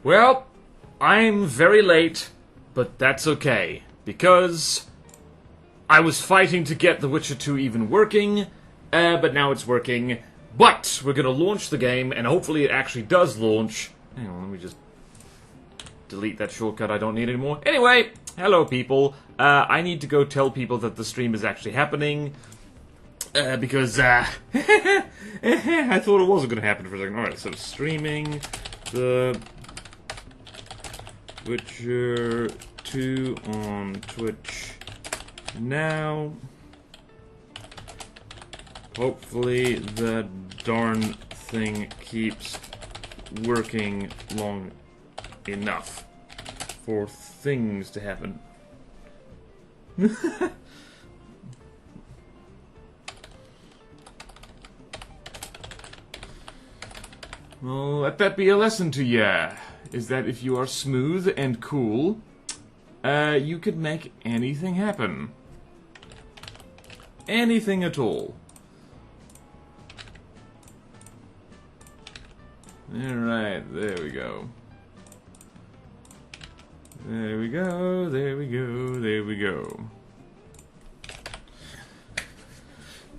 Well, I'm very late, but that's okay, because I was fighting to get The Witcher 2 even working, but now it's working. But we're gonna launch the game, and hopefully it actually does launch. Hang on, let me just delete that shortcut I don't need anymore. Anyway, hello people. I need to go tell people that the stream is actually happening. Because, I thought it wasn't gonna happen for a second. Alright, so streaming the Witcher 2 on Twitch now. Hopefully the darn thing keeps working long enough for things to happen. Well, let that be a lesson to ya, is that if you are smooth and cool, you could make anything happen. Anything at all. Alright, there we go. There we go, there we go, there we go.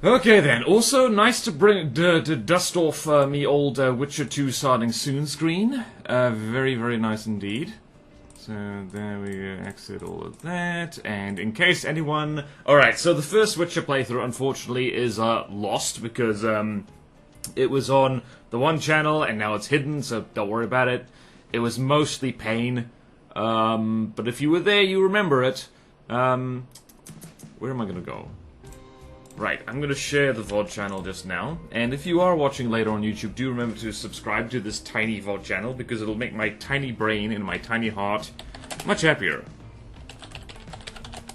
Okay then, also nice to to dust off me old Witcher 2 starting soon screen. Very, very nice indeed. So there we go, exit all of that, and in case anyone... Alright, so the first Witcher playthrough unfortunately is lost because it was on the one channel and now it's hidden, so don't worry about it. It was mostly pain, but if you were there you remember it. Where am I gonna go? Right, I'm gonna share the VOD channel just now, and if you are watching later on YouTube, do remember to subscribe to this tiny VOD channel, because it'll make my tiny brain and my tiny heart much happier.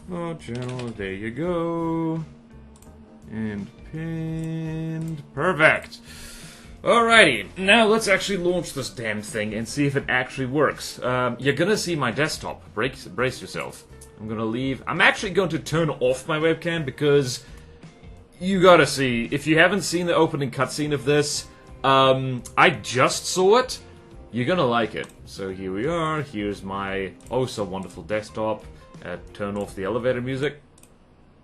VOD channel, there you go. And pinned. Perfect! Alrighty, now let's actually launch this damn thing and see if it actually works. You're gonna see my desktop. Brace yourself. I'm gonna leave. I'm actually going to turn off my webcam because... You gotta see, if you haven't seen the opening cutscene of this, I just saw it, you're gonna like it. So here we are, here's my oh so wonderful desktop, turn off the elevator music,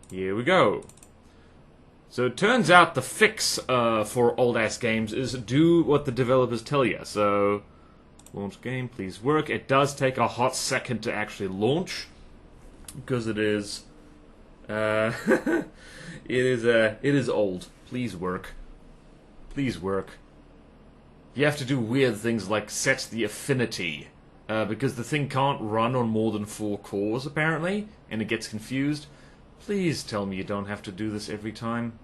here we go. So it turns out the fix for old ass games is do what the developers tell you. So, launch game, please work. It does take a hot second to actually launch, because it is... it is old. Please work. Please work. You have to do weird things like set the affinity, because the thing can't run on more than 4 cores, apparently, and it gets confused. Please tell me you don't have to do this every time.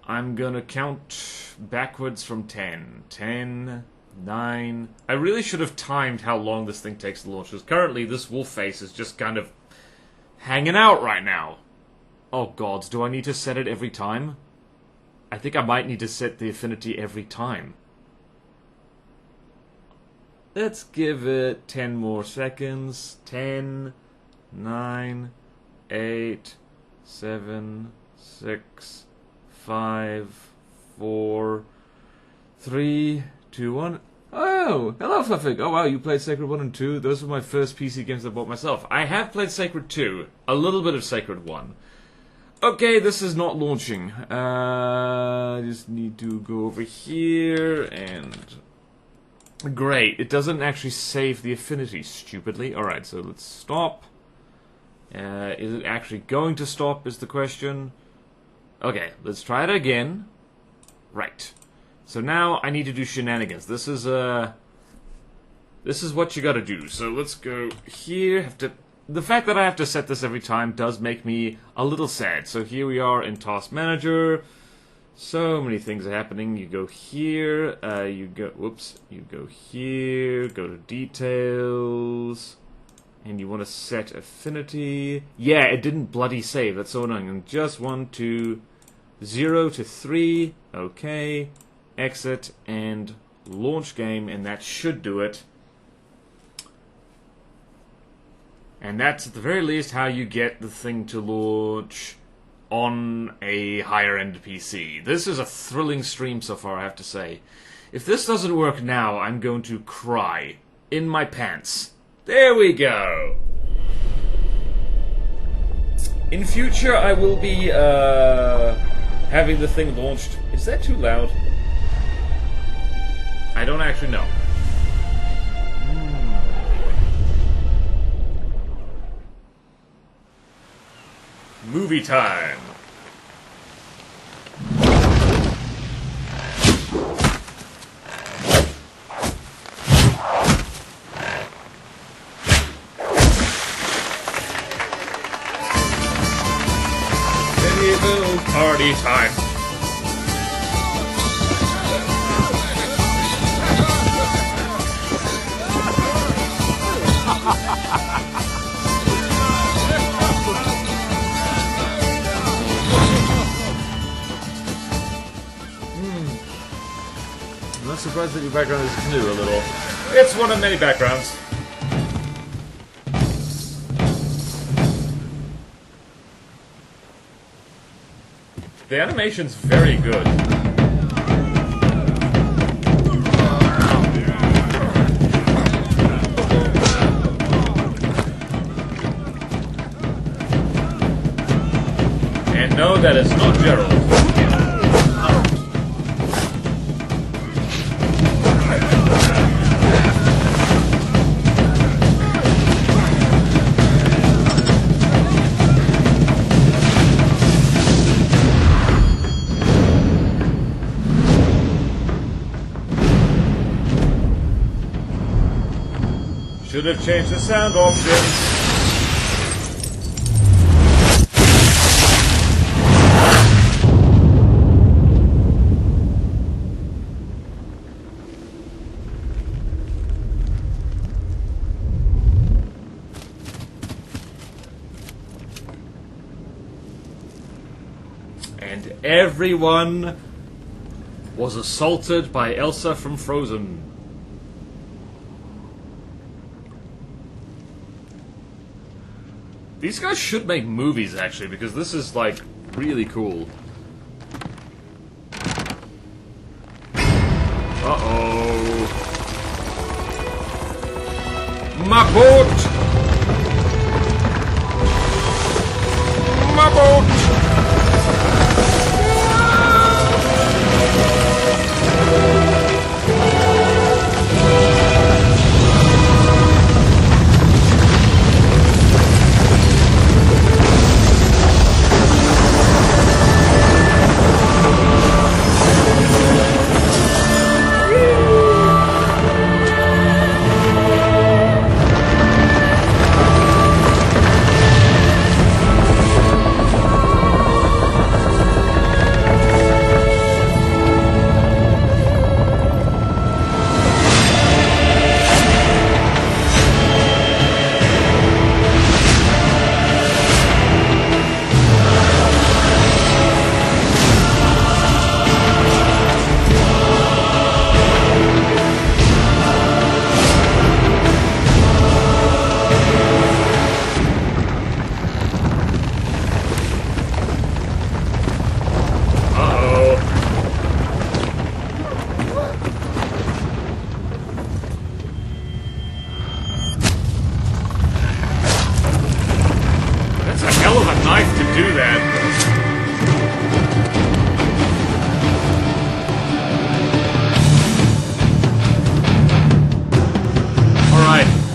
I'm gonna count backwards from 10. 10, 9... I really should have timed how long this thing takes to launch, because currently this wolf face is just kind of hanging out right now. Oh gods, do I need to set it every time? I think I might need to set the affinity every time. Let's give it 10 more seconds. 10, 9, 8, 7, 6, 5, 4, 3, 2, 1. Oh, hello Fluffig. Oh wow, you played Sacred 1 and 2. Those were my first PC games I bought myself. I have played Sacred 2. A little bit of Sacred 1. Okay, this is not launching. I just need to go over here and... Great, it doesn't actually save the affinity, stupidly. Alright, so let's stop. Is it actually going to stop, is the question. Okay, let's try it again. Right. So now I need to do shenanigans. This is what you gotta do. So let's go here, have to... The fact that I have to set this every time does make me a little sad. So here we are in Task Manager. So many things are happening. You go here, you go here, go to Details, and you want to set Affinity. Yeah, it didn't bloody save. That's so annoying. Just 1, 2, 0 to 3. Okay. Exit and launch game, and that should do it. And that's, at the very least, how you get the thing to launch on a higher-end PC. This is a thrilling stream so far, I have to say. If this doesn't work now, I'm going to cry. in my pants. There we go. In future, I will be having the thing launched. Is that too loud? I don't actually know. Movie time. Medieval party time. I'm not surprised that your background is new a little. It's one of many backgrounds. The animation's very good. And no, that is not Gerald. Should have changed the sound options. And everyone was assaulted by Elsa from Frozen. These guys should make movies, actually, because this is, like, really cool. Uh-oh. My boat! My boat!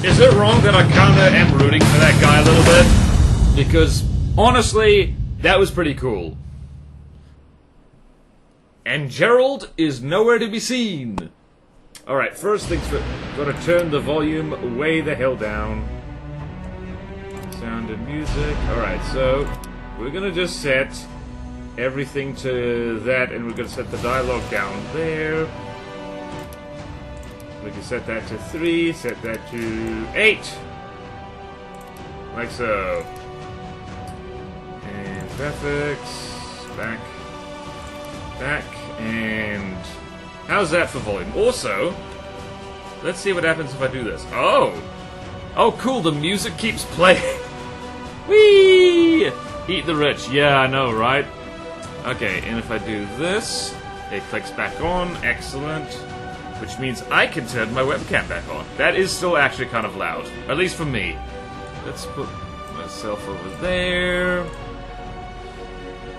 Is it wrong that I kinda am rooting for that guy a little bit? Because, honestly, that was pretty cool. And Gerald is nowhere to be seen. Alright, first things first, gotta turn the volume way the hell down. Sound and music. Alright, so we're gonna just set everything to that, and we're gonna set the dialogue down there. We can set that to 3, set that to 8. Like so. And graphics, back, and how's that for volume? Also, let's see what happens if I do this. Oh, cool, the music keeps playing. Whee! Eat the rich. Yeah, I know, right? Okay, and if I do this, it clicks back on. Excellent. which means I can turn my webcam back on. That is still actually kind of loud, at least for me. Let's put myself over there.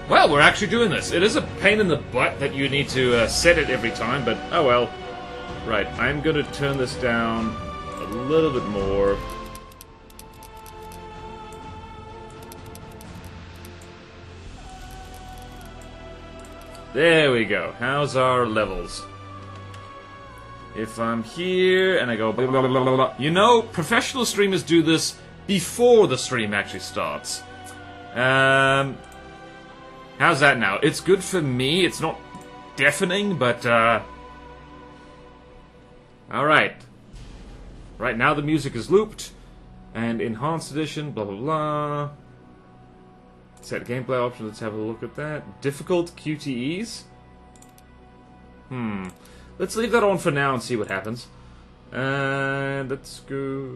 Well, we're actually doing this. It is a pain in the butt that you need to set it every time, but oh well. Right, I'm gonna turn this down a little bit more. There we go. How's our levels? If I'm here and I go blah, blah, blah, blah, blah. You know, professional streamers do this before the stream actually starts. How's that now? It's good for me. It's not deafening, but alright. Right now the music is looped. And enhanced edition, blah blah blah. Set gameplay options, let's have a look at that. Difficult QTEs? Let's leave that on for now and see what happens. And let's go...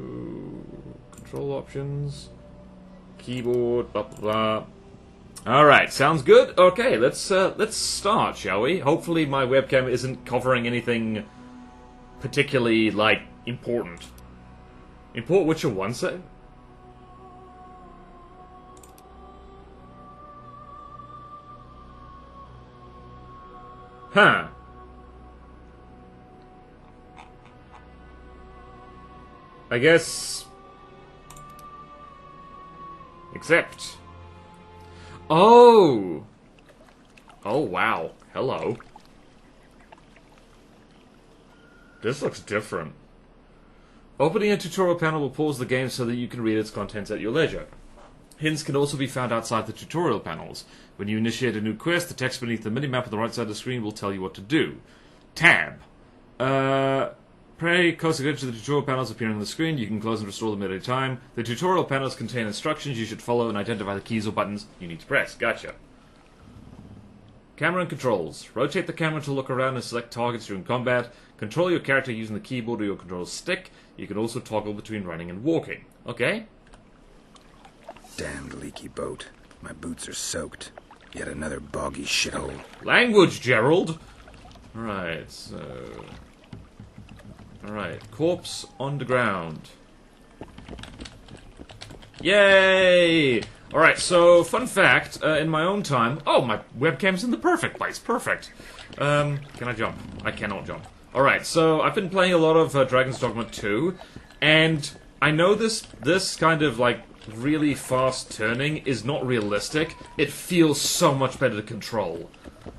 Control options. Keyboard, blah blah blah. Alright, sounds good. Okay, let's start, shall we? Hopefully my webcam isn't covering anything particularly, like, important. Import Witcher 1 save? Huh. I guess... Accept. Oh! Oh, wow. Hello. This looks different. Opening a tutorial panel will pause the game so that you can read its contents at your leisure. Hints can also be found outside the tutorial panels. When you initiate a new quest, the text beneath the minimap on the right side of the screen will tell you what to do. Tab. Pay close attention to the tutorial panels appearing on the screen. You can close and restore them at any time. The tutorial panels contain instructions you should follow and identify the keys or buttons you need to press. Gotcha. Camera and controls. Rotate the camera to look around and select targets during combat. Control your character using the keyboard or your control stick. You can also toggle between running and walking. Okay? Damned leaky boat. My boots are soaked. Yet another boggy shithole. Language, Gerald! Alright, so... Alright, corpse on the ground. Yay! Alright, so, fun fact, in my own time... Oh, my webcam's in the perfect place, perfect. Can I jump? I cannot jump. Alright, so, I've been playing a lot of Dragon's Dogma 2, and I know this kind of, like, really fast turning is not realistic. It feels so much better to control.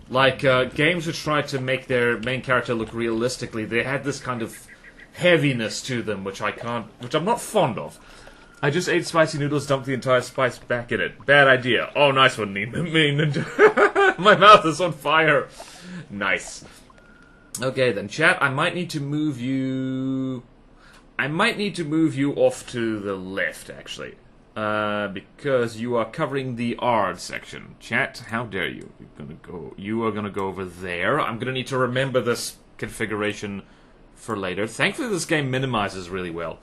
Like, games which try to make their main character look realistically, they had this kind of heaviness to them, which I'm not fond of. I just ate spicy noodles, dumped the entire spice back in it. Bad idea. Oh, nice one, Ninja. My mouth is on fire. Nice. Okay, then, chat, I might need to move you off to the left, actually. Because you are covering the R section. Chat, how dare you? You are gonna go over there. I'm gonna need to remember this configuration for later. Thankfully, this game minimizes really well.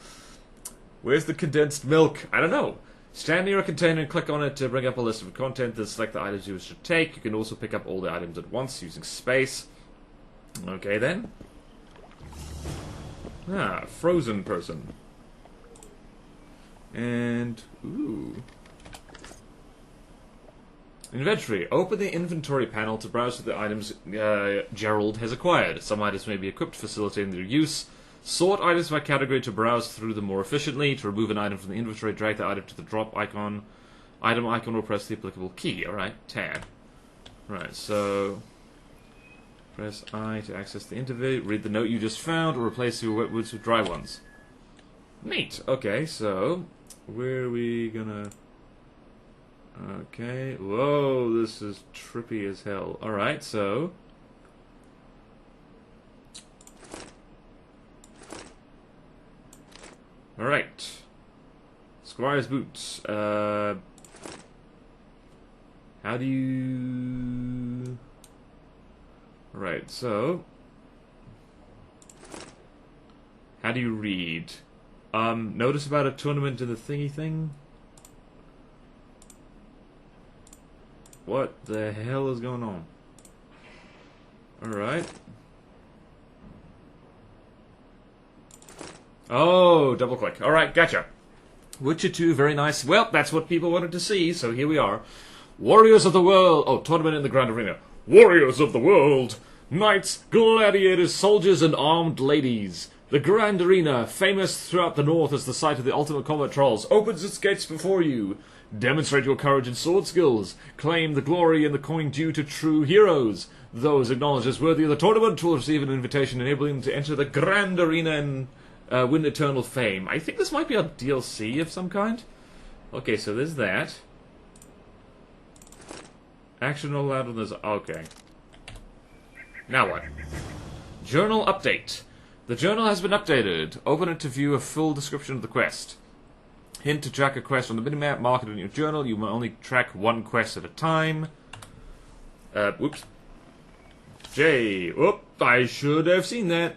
Where's the condensed milk? I don't know. Stand near a container and click on it to bring up a list of content. Then select the items you wish to take. You can also pick up all the items at once using space. Okay, then. Ah, frozen person. And, ooh. Inventory. Open the inventory panel to browse through the items Gerald has acquired. Some items may be equipped, facilitating their use. Sort items by category to browse through them more efficiently. To remove an item from the inventory, drag the item to the drop icon. Item icon or press the applicable key. Alright, tab. Right, so... Press I to access the inventory. Read the note you just found, or replace your wet words with dry ones. Neat. Okay, so... Where are we gonna... Okay. Whoa, this is trippy as hell. Alright, so... Alright. Squire's boots. How do you... Alright, so... How do you read? Notice about a tournament in the thingy thing? What the hell is going on? Alright. Oh, double click. Alright, gotcha. Witcher 2, very nice. Well, that's what people wanted to see, so here we are. Warriors of the world. Oh, tournament in the Grand Arena. Warriors of the world. Knights, gladiators, soldiers, and armed ladies. The Grand Arena, famous throughout the north as the site of the ultimate combat trials, opens its gates before you. Demonstrate your courage and sword skills. Claim the glory and the coin due to true heroes. Those acknowledged as worthy of the tournament will receive an invitation enabling them to enter the Grand Arena and win eternal fame. I think this might be a DLC of some kind. Okay, so there's that. Action allowed on this. Okay. Now what? Journal update. The journal has been updated. Open it to view a full description of the quest. Hint to track a quest on the minimap. Mark it in your journal. You may only track one quest at a time. Whoops. J. Whoop. I should have seen that.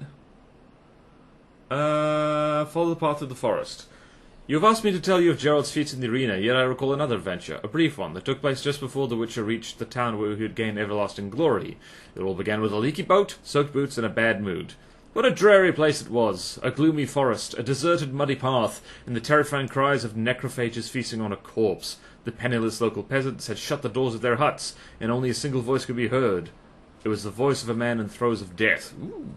Follow the path through the forest. You have asked me to tell you of Gerald's feats in the arena, yet I recall another adventure, a brief one, that took place just before the Witcher reached the town where he had gained everlasting glory. It all began with a leaky boat, soaked boots, and a bad mood. What a dreary place it was, a gloomy forest, a deserted muddy path, and the terrifying cries of necrophages feasting on a corpse. The penniless local peasants had shut the doors of their huts, and only a single voice could be heard. It was the voice of a man in throes of death. Ooh.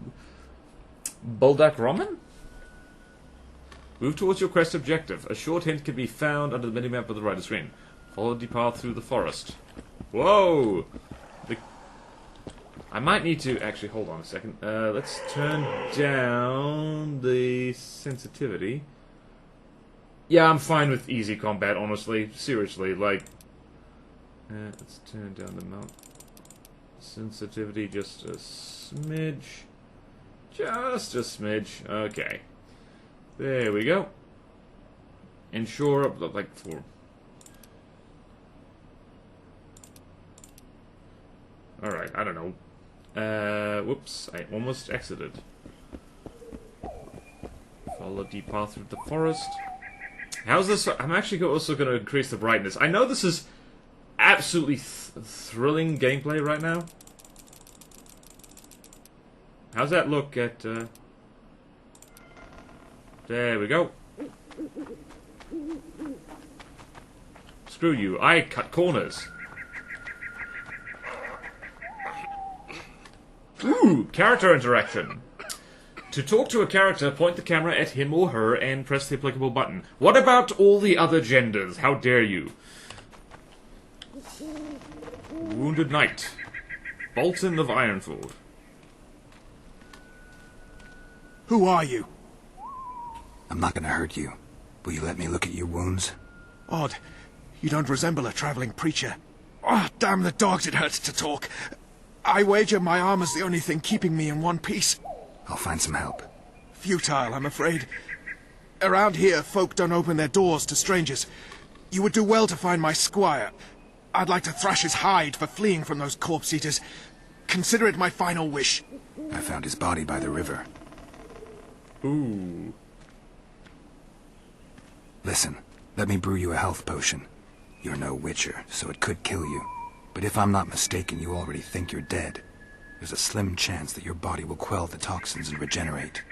BorderRRR? Move towards your quest objective. A short hint can be found under the minimap of the right screen. Follow the path through the forest. Whoa! I might need to... Actually, hold on a second. Let's turn down the sensitivity. Yeah, I'm fine with easy combat, honestly. Seriously, like... let's turn down the mount. Sensitivity just a smidge. Just a smidge. Okay. There we go. And shore up, like, for... Alright, I don't know. Whoops, I almost exited. Follow the path through the forest. How's this? I'm actually also going to increase the brightness. I know this is absolutely thrilling gameplay right now. How's that look at, There we go. Screw you, I cut corners. Ooh, character interaction. To talk to a character, point the camera at him or her and press the applicable button. What about all the other genders? How dare you? Wounded Knight. Bolton of Ironford. Who are you? I'm not gonna hurt you. Will you let me look at your wounds? Odd. You don't resemble a traveling preacher. Oh, damn the dogs, it hurts to talk. I wager my armor's the only thing keeping me in one piece. I'll find some help. Futile, I'm afraid. Around here, folk don't open their doors to strangers. You would do well to find my squire. I'd like to thrash his hide for fleeing from those corpse-eaters. Consider it my final wish. I found his body by the river. Ooh. Listen, let me brew you a health potion. You're no witcher, so it could kill you. But if I'm not mistaken, you already think you're dead. There's a slim chance that your body will quell the toxins and regenerate.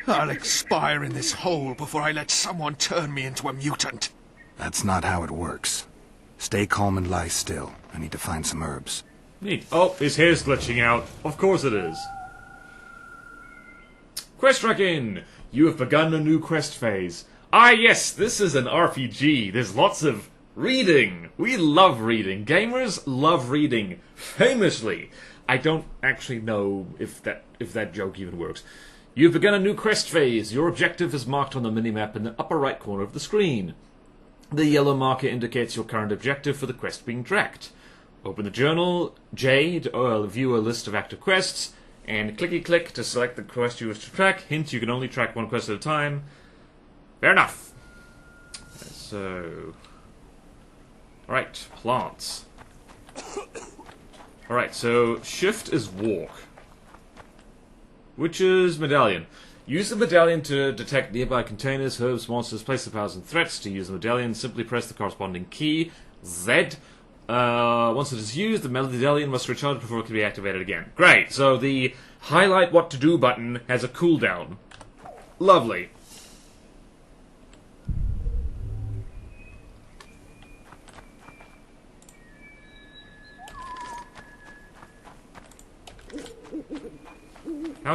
I'll expire in this hole before I let someone turn me into a mutant. That's not how it works. Stay calm and lie still. I need to find some herbs. Neat. Oh, his hair's glitching out. Of course it is. Quest tracking! You have begun a new quest phase. Ah yes, this is an RPG. There's lots of reading. We love reading. Gamers love reading. Famously. I don't actually know if that joke even works. You've begun a new quest phase. Your objective is marked on the minimap in the upper right corner of the screen. The yellow marker indicates your current objective for the quest being tracked. Open the journal, J, to view a list of active quests, and clicky-click to select the quest you wish to track. Hint, you can only track one quest at a time. Fair enough. So... Alright, plants. Alright, so shift is walk. Which is medallion. Use the medallion to detect nearby containers, herbs, monsters, places, powers, and threats. To use the medallion, simply press the corresponding key, Z. Once it is used, the medallion must recharge before it can be activated again. Great, so the highlight what to do button has a cooldown. Lovely.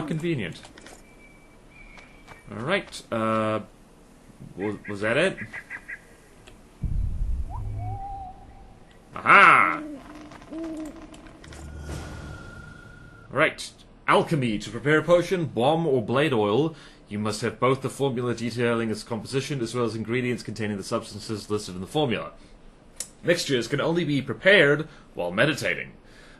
convenient. Alright, was that it? Aha! Alright, alchemy. To prepare a potion, bomb, or blade oil, you must have both the formula detailing its composition as well as ingredients containing the substances listed in the formula. Mixtures can only be prepared while meditating.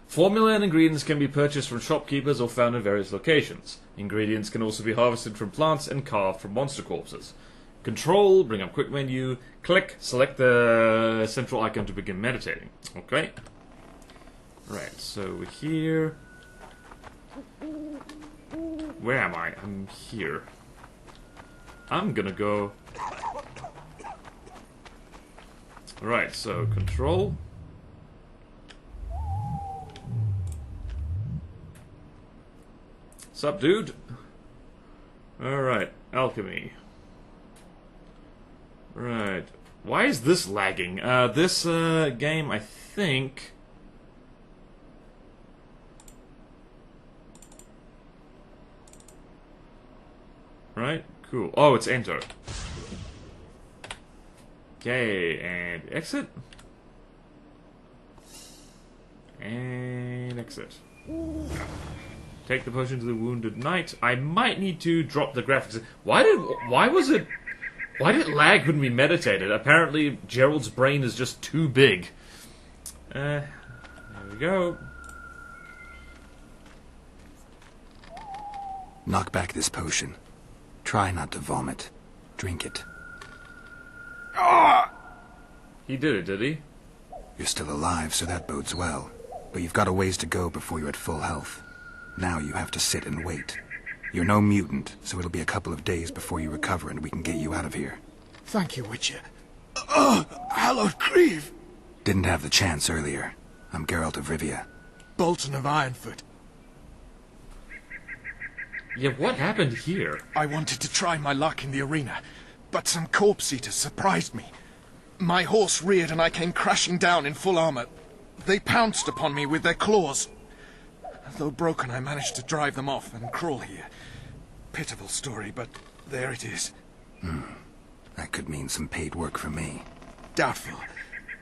Formula and ingredients can be purchased from shopkeepers or found in various locations. Ingredients can also be harvested from plants and carved from monster corpses. Control, bring up quick menu, click, select the central icon to begin meditating. Okay. Right, so we're here. Where am I? I'm here. I'm gonna go... Right, so control. Sup, dude? Alright, alchemy. Right. Why is this lagging? This game, I think... Right? Cool. Oh, it's enter. Okay, and exit. And exit. Take the potion to the wounded knight. I might need to drop the graphics. Why did it lag when we meditated? Apparently, Gerald's brain is just too big. There we go. Knock back this potion. Try not to vomit. Drink it. He did it, did he? You're still alive, so that bodes well. But you've got a ways to go before you're at full health. Now you have to sit and wait. You're no mutant, so it'll be a couple of days before you recover and we can get you out of here. Thank you, Witcher. Hallowed grieve! Didn't have the chance earlier. I'm Gerald of Rivia. Bolton of Ironfoot. Yeah, what happened here? I wanted to try my luck in the arena, but some corpse-eaters surprised me. My horse reared and I came crashing down in full armor. They pounced upon me with their claws. Though broken, I managed to drive them off and crawl here. Pitiful story, but there it is. That could mean some paid work for me. Doubtful.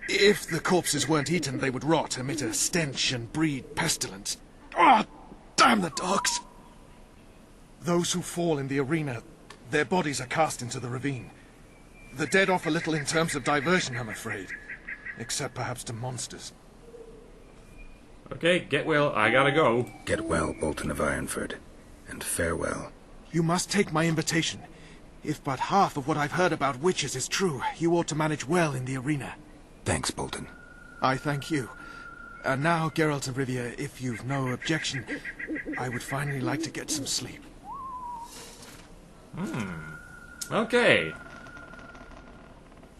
If the corpses weren't eaten, they would rot, emit a stench and breed pestilence. Ah, damn the dogs! Those who fall in the arena, their bodies are cast into the ravine. The dead offer little in terms of diversion, I'm afraid. Except perhaps to monsters. Okay, get well, I gotta go. Get well, Bolton of Ironford. And farewell. You must take my invitation. If but half of what I've heard about witches is true, you ought to manage well in the arena. Thanks, Bolton. I thank you. And now, Geralt of Rivia, if you've no objection, I would finally like to get some sleep. Okay.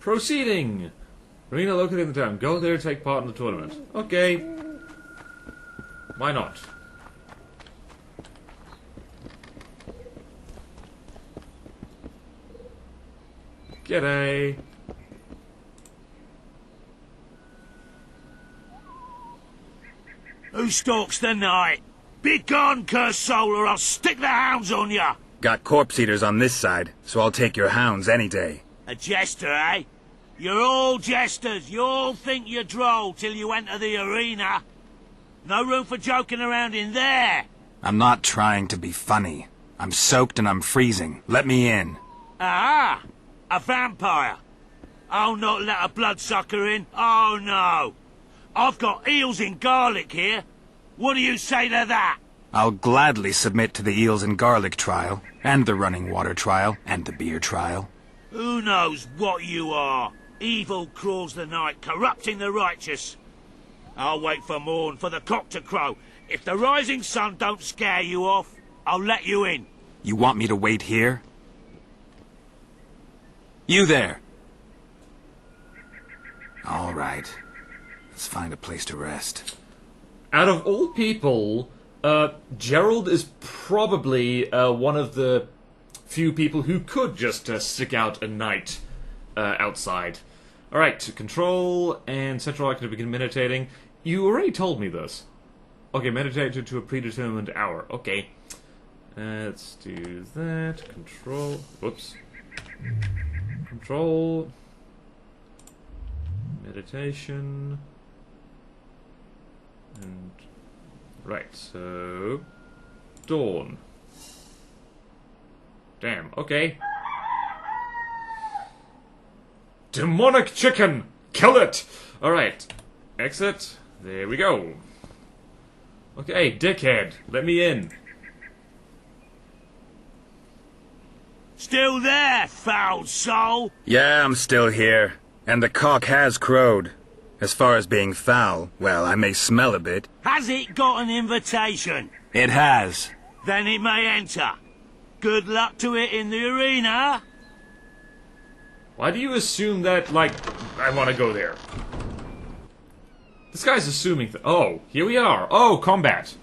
Proceeding. Arena located in the town. Go there to take part in the tournament. Okay. Why not? G'day. Who stalks the night? Be gone, cursed soul, or I'll stick the hounds on ya! Got corpse eaters on this side, so I'll take your hounds any day. A jester, eh? You're all jesters. You all think you're droll till you enter the arena. No room for joking around in there. I'm not trying to be funny. I'm soaked and I'm freezing. Let me in. Ah, a vampire. I'll not let a bloodsucker in. Oh, no. I've got eels in garlic here. What do you say to that? I'll gladly submit to the eels and garlic trial, and the running water trial, and the beer trial. Who knows what you are? Evil crawls the night, corrupting the righteous. I'll wait for morn, for the cock to crow. If the rising sun don't scare you off, I'll let you in. You want me to wait here? You there! All right. Let's find a place to rest. Out of all people, Gerald is probably one of the few people who could just stick out a night outside. Alright, to control and central icon to begin meditating. You already told me this. Okay, meditate to a predetermined hour. Okay. Let's do that. Control. Whoops. Control. Meditation. And. Right, so. Dawn. Damn, okay. Demonic chicken! Kill it! Alright. Exit. There we go. Okay, dickhead, let me in. Still there, foul soul? Yeah, I'm still here. And the cock has crowed. As far as being foul, well, I may smell a bit. Has it got an invitation? It has. Then it may enter. Good luck to it in the arena. Why do you assume that, like, I want to go there? This guy's assuming oh, here we are. Oh, combat.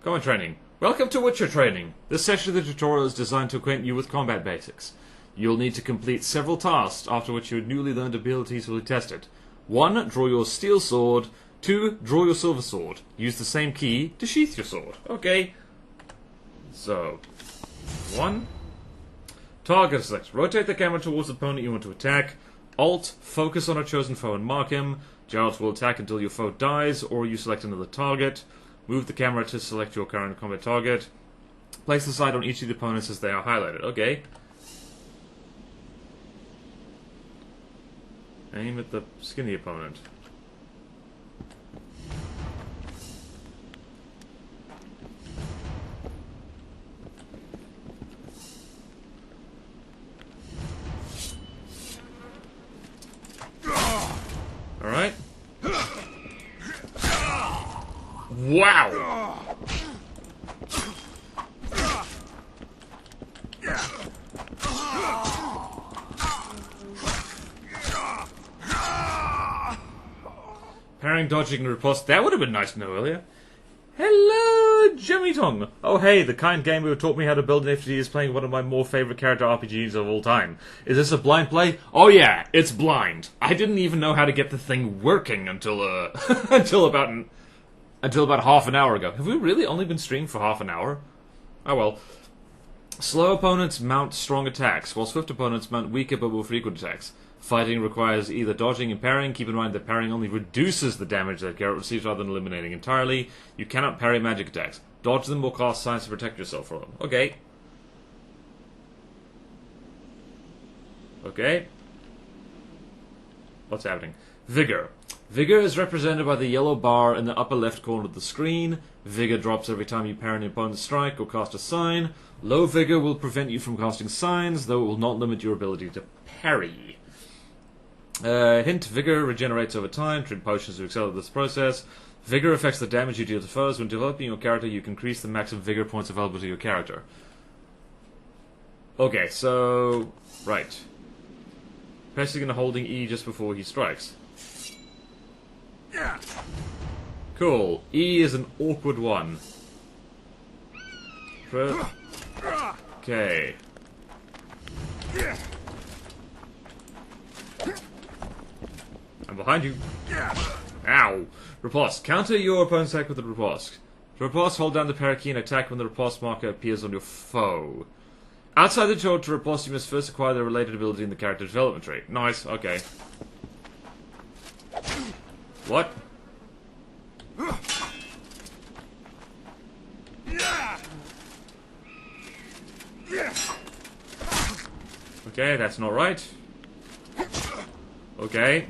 Combat training. Welcome to Witcher training. This session of the tutorial is designed to acquaint you with combat basics. You'll need to complete several tasks, after which your newly learned abilities will be tested. 1. Draw your steel sword. 2. Draw your silver sword. Use the same key to sheath your sword. Okay. So, 1. Target select. Rotate the camera towards the opponent you want to attack. Alt. Focus on a chosen foe and mark him. Gerald will attack until your foe dies, or you select another target. Move the camera to select your current combat target. Place the sight on each of the opponents as they are highlighted. Okay. Aim at the skinny opponent. Alright. Wow! Parrying, dodging, and riposte. That would have been nice to know earlier. Hello, Jimmy Tong. Oh hey, the kind gamer who taught me how to build an FTD is playing one of my more favorite character RPGs of all time. Is this a blind play? Oh yeah, it's blind. I didn't even know how to get the thing working until until about half an hour ago. Have we really only been streaming for half an hour? Oh well. Slow opponents mount strong attacks, while swift opponents mount weaker but more frequent attacks. Fighting requires either dodging and parrying. Keep in mind that parrying only reduces the damage that Gerald receives rather than eliminating entirely. You cannot parry magic attacks. Dodge them or cast signs to protect yourself from them. Okay. Okay. What's happening? Vigor. Vigor is represented by the yellow bar in the upper left corner of the screen. Vigor drops every time you parry an opponent's strike or cast a sign. Low vigor will prevent you from casting signs, though it will not limit your ability to parry. Hint, Vigor regenerates over time. Drink potions to accelerate this process. Vigor affects the damage you deal to foes. When developing your character, you can increase the maximum Vigor points available to your character. Okay, so... right. Pressing and holding E just before he strikes. Cool. E is an awkward one. Okay. I'm behind you. Ow. Riposte. Counter your opponent's attack with a riposte. To riposte, hold down the parry key and attack when the riposte marker appears on your foe. Outside the tutorial to riposte, you must first acquire the related ability in the character development tree. Nice, okay. What? Okay, that's not right. Okay.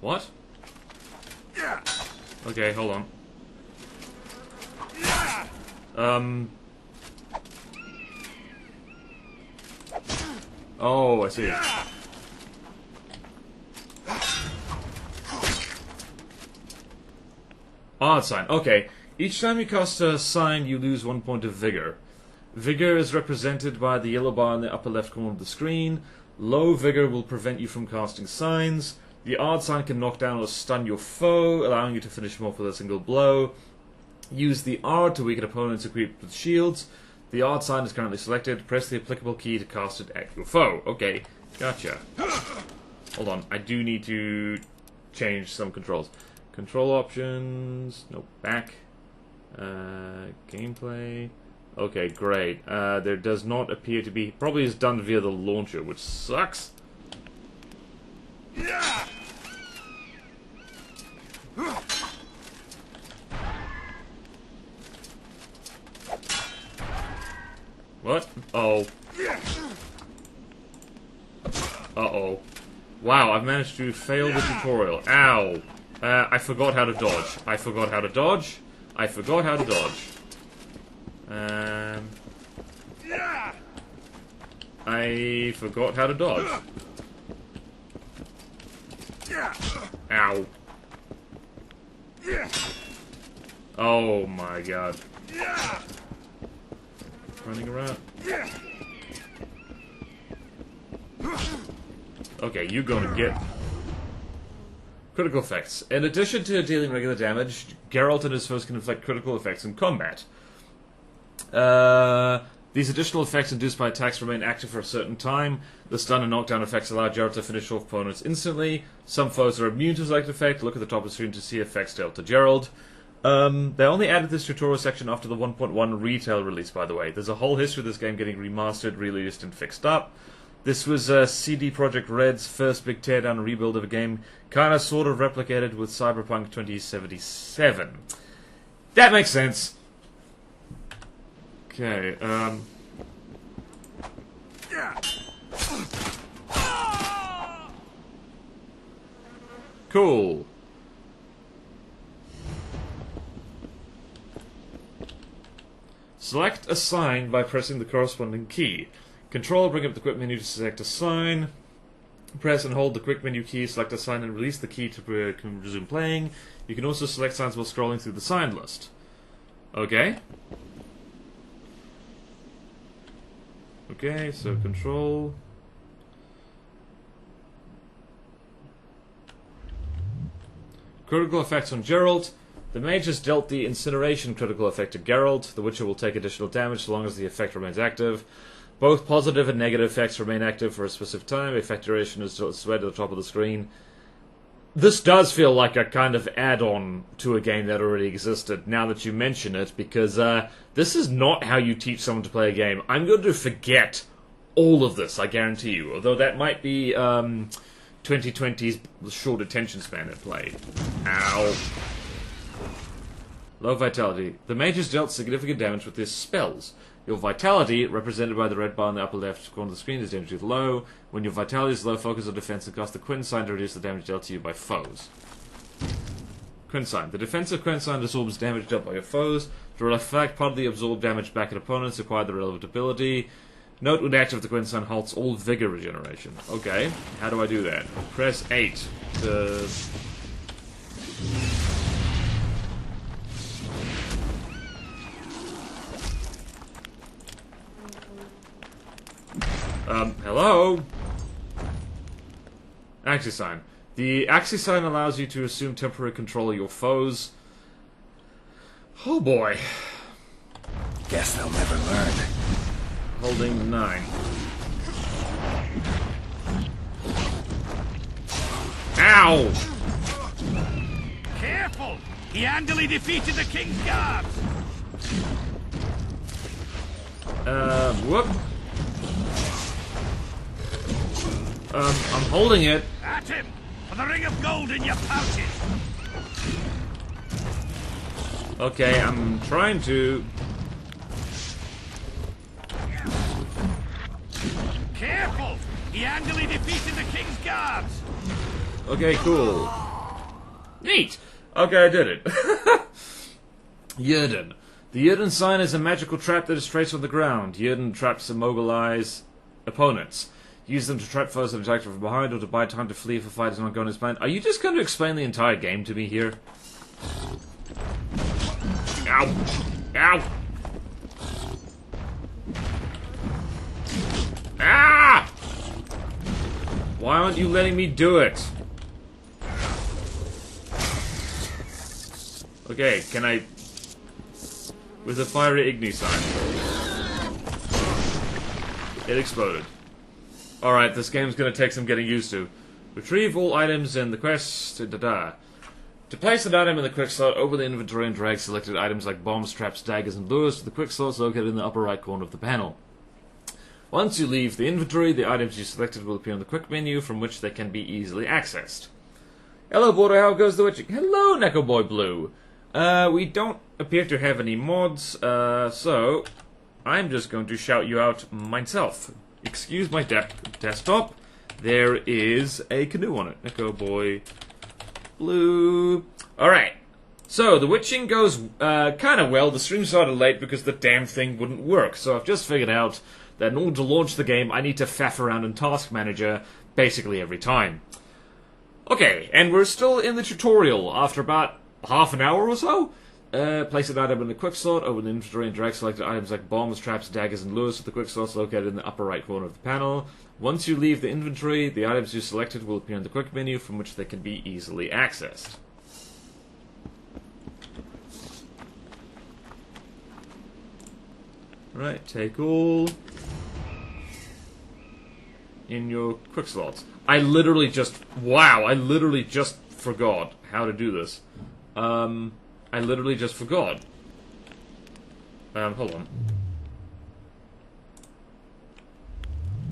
What? Okay, hold on. Oh, I see. Odd sign. Okay. Each time you cast a sign, you lose 1 point of Vigor. Vigor is represented by the yellow bar in the upper left corner of the screen. Low Vigor will prevent you from casting signs. The odd sign can knock down or stun your foe, allowing you to finish him off with a single blow. Use the R to weaken opponents equipped with shields. The odd sign is currently selected. Press the applicable key to cast it at your foe. Okay, gotcha. Hold on, I do need to change some controls. Control options, no, back. Gameplay. Okay, great. There does not appear to be... Probably is done via the launcher, which sucks. What? Oh. Uh-oh. Wow, I've managed to fail the tutorial. Ow. I forgot how to dodge. I forgot how to dodge. I forgot how to dodge. I forgot how to dodge. Ow. Oh my god. Running around. Okay, you're gonna get... Critical effects. In addition to dealing regular damage, Gerald and his foes can inflict critical effects in combat. These additional effects induced by attacks remain active for a certain time. The stun and knockdown effects allow Gerald to finish off opponents instantly. Some foes are immune to the selected effect. Look at the top of the screen to see effects dealt to Gerald. They only added this tutorial section after the 1.1 retail release, by the way. There's a whole history of this game getting remastered, released, and fixed up. This was CD Projekt Red's first big teardown and rebuild of a game, kinda sort of replicated with Cyberpunk 2077. That makes sense. Okay, cool. Select a sign by pressing the corresponding key. Control, bring up the quick menu to select a sign. Press and hold the quick menu key, select a sign and release the key to resume playing. You can also select signs while scrolling through the sign list. Okay. Okay, so control. Critical effects on Gerald. The mage has dealt the incineration critical effect to Gerald. The Witcher will take additional damage so long as the effect remains active. Both positive and negative effects remain active for a specific time. Effect duration is displayed at the top of the screen. This does feel like a kind of add-on to a game that already existed, now that you mention it, because this is not how you teach someone to play a game. I'm going to forget all of this, I guarantee you, although that might be 2020's short attention span at play. Ow. Low vitality. The mage has dealt significant damage with his spells. Your vitality, represented by the red bar in the upper left corner of the screen, is damage dealt low. When your vitality is low, focus on defense and cast the Quinn sign to reduce the damage dealt to you by foes. Quinn sign. The defensive Quinn sign absorbs damage dealt by your foes. To reflect part of the absorbed damage back at opponents, acquire the relevant ability. Note when active, the Quinn sign halts all vigor regeneration. Okay, how do I do that? Press 8 to... hello? Axis sign. The Axis sign allows you to assume temporary control of your foes. Oh boy. Guess they'll never learn. Holding 9. Ow! Careful! He handily defeated the King's Guards! Whoop. I'm holding it. At him! For the ring of gold in your pouches! Okay, I'm trying to... Careful! He handily defeated the King's Guards! Okay, cool. Neat! Okay, I did it. Yrden. The Yrden sign is a magical trap that is traced on the ground. Yrden traps immobilize opponents. Use them to trap foes that attack from behind or to buy time to flee if a fight is not going as planned. Are you just going to explain the entire game to me here? Ow! Ow! Ah! Why aren't you letting me do it? Okay, can I... With a fiery Igni sign. It exploded. Alright, this game's gonna take some getting used to. Retrieve all items in the quest. To place an item in the quick slot, open the inventory and drag selected items like bombs, traps, daggers, and lures to the quick slots located in the upper right corner of the panel. Once you leave the inventory, the items you selected will appear in the quick menu from which they can be easily accessed. Hello, Border, how goes the witching? Hello, Neko Boy Blue. We don't appear to have any mods, so I'm just going to shout you out myself. Excuse my desktop. There is a canoe on it. Neko Boy Blue. Alright. So, the witching goes kind of well. The stream started late because the damn thing wouldn't work. So I've just figured out that in order to launch the game, I need to faff around in Task Manager basically every time. Okay, and we're still in the tutorial after about half an hour or so. Place an item in the quick slot, open the inventory and drag selected items like bombs, traps, daggers, and lures to the quick slots located in the upper right corner of the panel. Once you leave the inventory, the items you selected will appear in the quick menu from which they can be easily accessed. Right, take all in your quick slots. I literally just forgot how to do this. I literally just forgot. Hold on.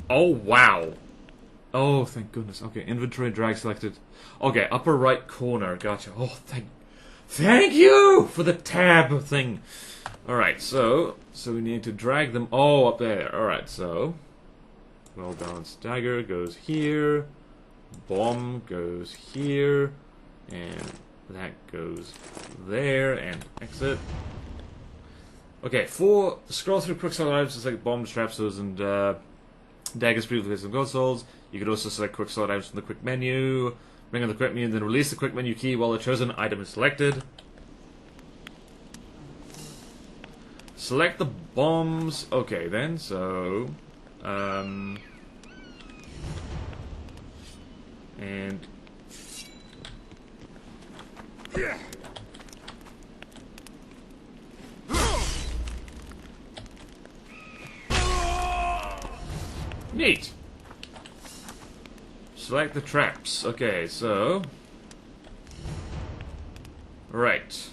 Oh, wow. Oh, thank goodness. Okay, inventory drag selected. Okay, upper right corner. Gotcha. Oh, thank you for the tab thing. Alright, so we need to drag them all up there. Alright, so well balanced dagger goes here. Bomb goes here. And that goes there, and exit. Okay, scroll through quick slot items to select bombs, traps, and daggers previously on consoles. You could also select quick slot items from the quick menu. Bring on the quick menu, and then release the quick menu key while the chosen item is selected. Select the bombs. Okay, then, so and yeah. Neat. Select the traps. Okay, so right.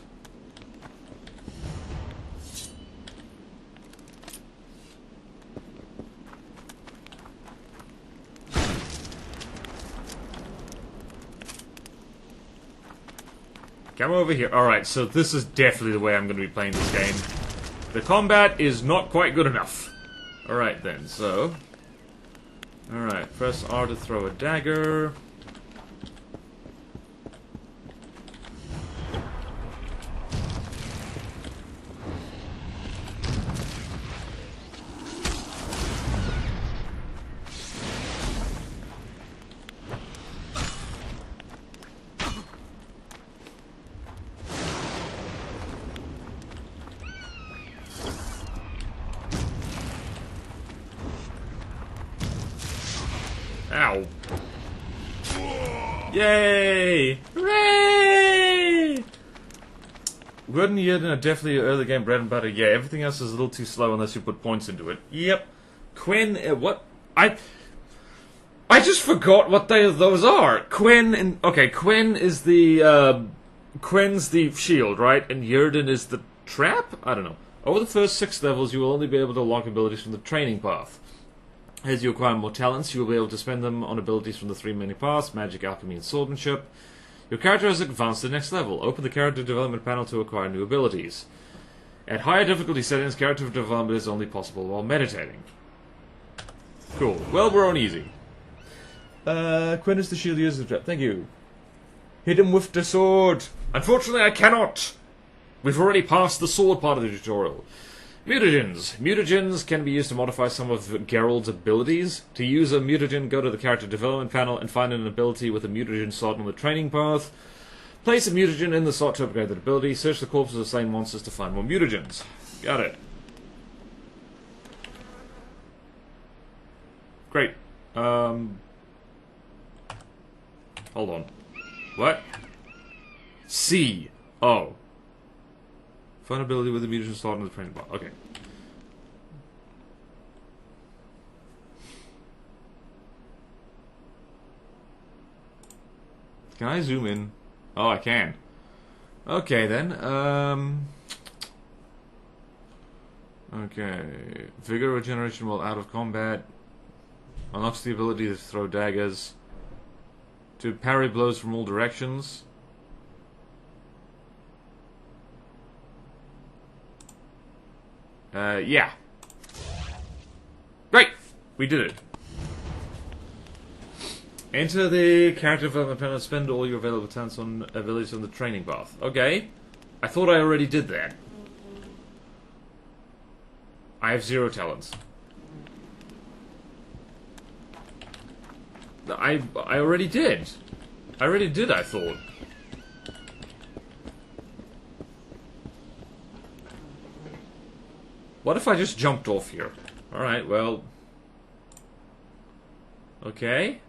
Come over here. Alright, so this is definitely the way I'm going to be playing this game. The combat is not quite good enough. Alright then, so alright, press R to throw a dagger. Ow. Yay! Hooray! Good and Yidden are definitely early game bread and butter. Yeah, everything else is a little too slow unless you put points into it. Yep. Quinn, what? I just forgot what those are. Quinn and... Okay, Quinn is the, Quinn's the shield, right? And Yurden is the trap? I don't know. Over the first 6 levels, you will only be able to unlock abilities from the training path. As you acquire more talents, you will be able to spend them on abilities from the 3 many paths, magic, alchemy, and swordsmanship. Your character has advanced to the next level. Open the character development panel to acquire new abilities. At higher difficulty settings, character development is only possible while meditating. Cool. Well, we're on easy. Quinn is the shield user. Thank you. Hit him with the sword. Unfortunately, I cannot. We've already passed the sword part of the tutorial. Mutagens. Mutagens can be used to modify some of Gerald's abilities. To use a mutagen, go to the character development panel and find an ability with a mutagen slot on the training path. Place a mutagen in the slot to upgrade that ability. Search the corpses of slain monsters to find more mutagens. Got it. Great. Hold on. What? C. Oh. Find ability with the mutagen slot on the training bar. Okay. Can I zoom in? Oh, I can. Okay, then. Okay. Vigor regeneration while out of combat. Unlocks the ability to throw daggers. To parry blows from all directions. Yeah. Great! We did it. Enter the character development panel and spend all your available talents on abilities on the training path. Okay. I thought I already did that. I have 0 talents. I already did. I already did, I thought. What if I just jumped off here? Alright, well... Okay.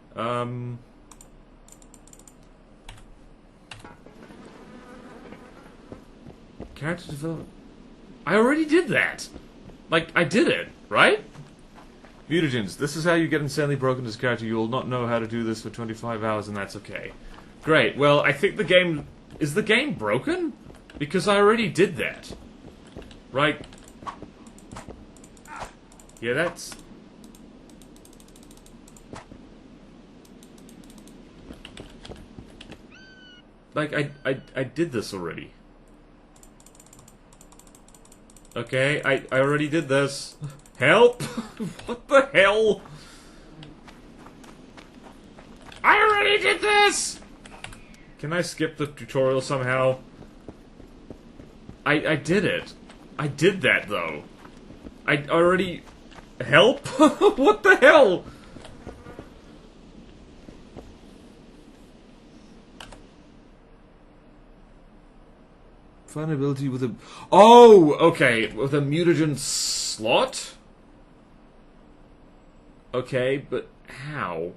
Character development... I already did that! Like, I did it, right? Mutagens, this is how you get insanely broken as a character. You will not know how to do this for 25 hours, and that's okay. Great, well, I think the game... Is the game broken? Because I already did that. Right? Yeah, that's... Like, I did this already. Okay, I already did this. Help! What the hell? I already did this! Can I skip the tutorial somehow? I did it. I did that, though. I already... Help? What the hell? Find ability with a... Oh! Okay, with a mutagen slot? Okay, but how?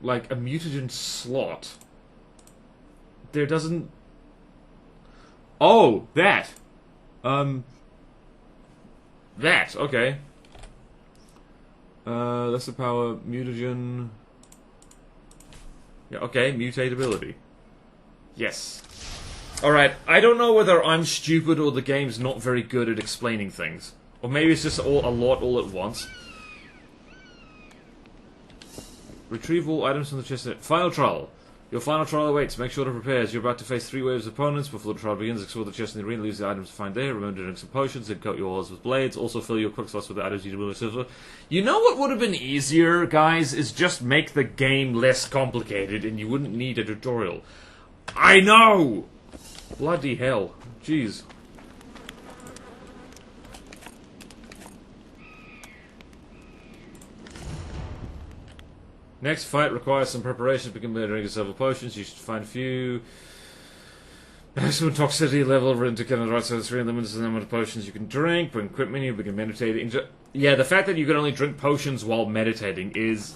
Like, a mutagen slot. There doesn't... Oh! That! That, okay. Lesser power, mutagen... Yeah, okay, mutate ability. Yes. Alright, I don't know whether I'm stupid or the game's not very good at explaining things. Or maybe it's just a lot all at once. Retrieve all items from the chest. Final trial. Your final trial awaits. Make sure to prepare as you're about to face 3 waves of opponents. Before the trial begins, explore the chest in the arena, use the items to find there. Remember to drink some potions and coat your walls with blades. Also fill your quick slots with the items you do with silver. You know what would have been easier, guys, is just make the game less complicated and you wouldn't need a tutorial. I know! Bloody hell. Jeez. Next fight requires some preparation. Begin by drinking several potions. You should find a few. Maximum toxicity level written to get on the right side of the screen. Limits the number of potions you can drink. Bring equipment. You begin meditating. Yeah, the fact that you can only drink potions while meditating is...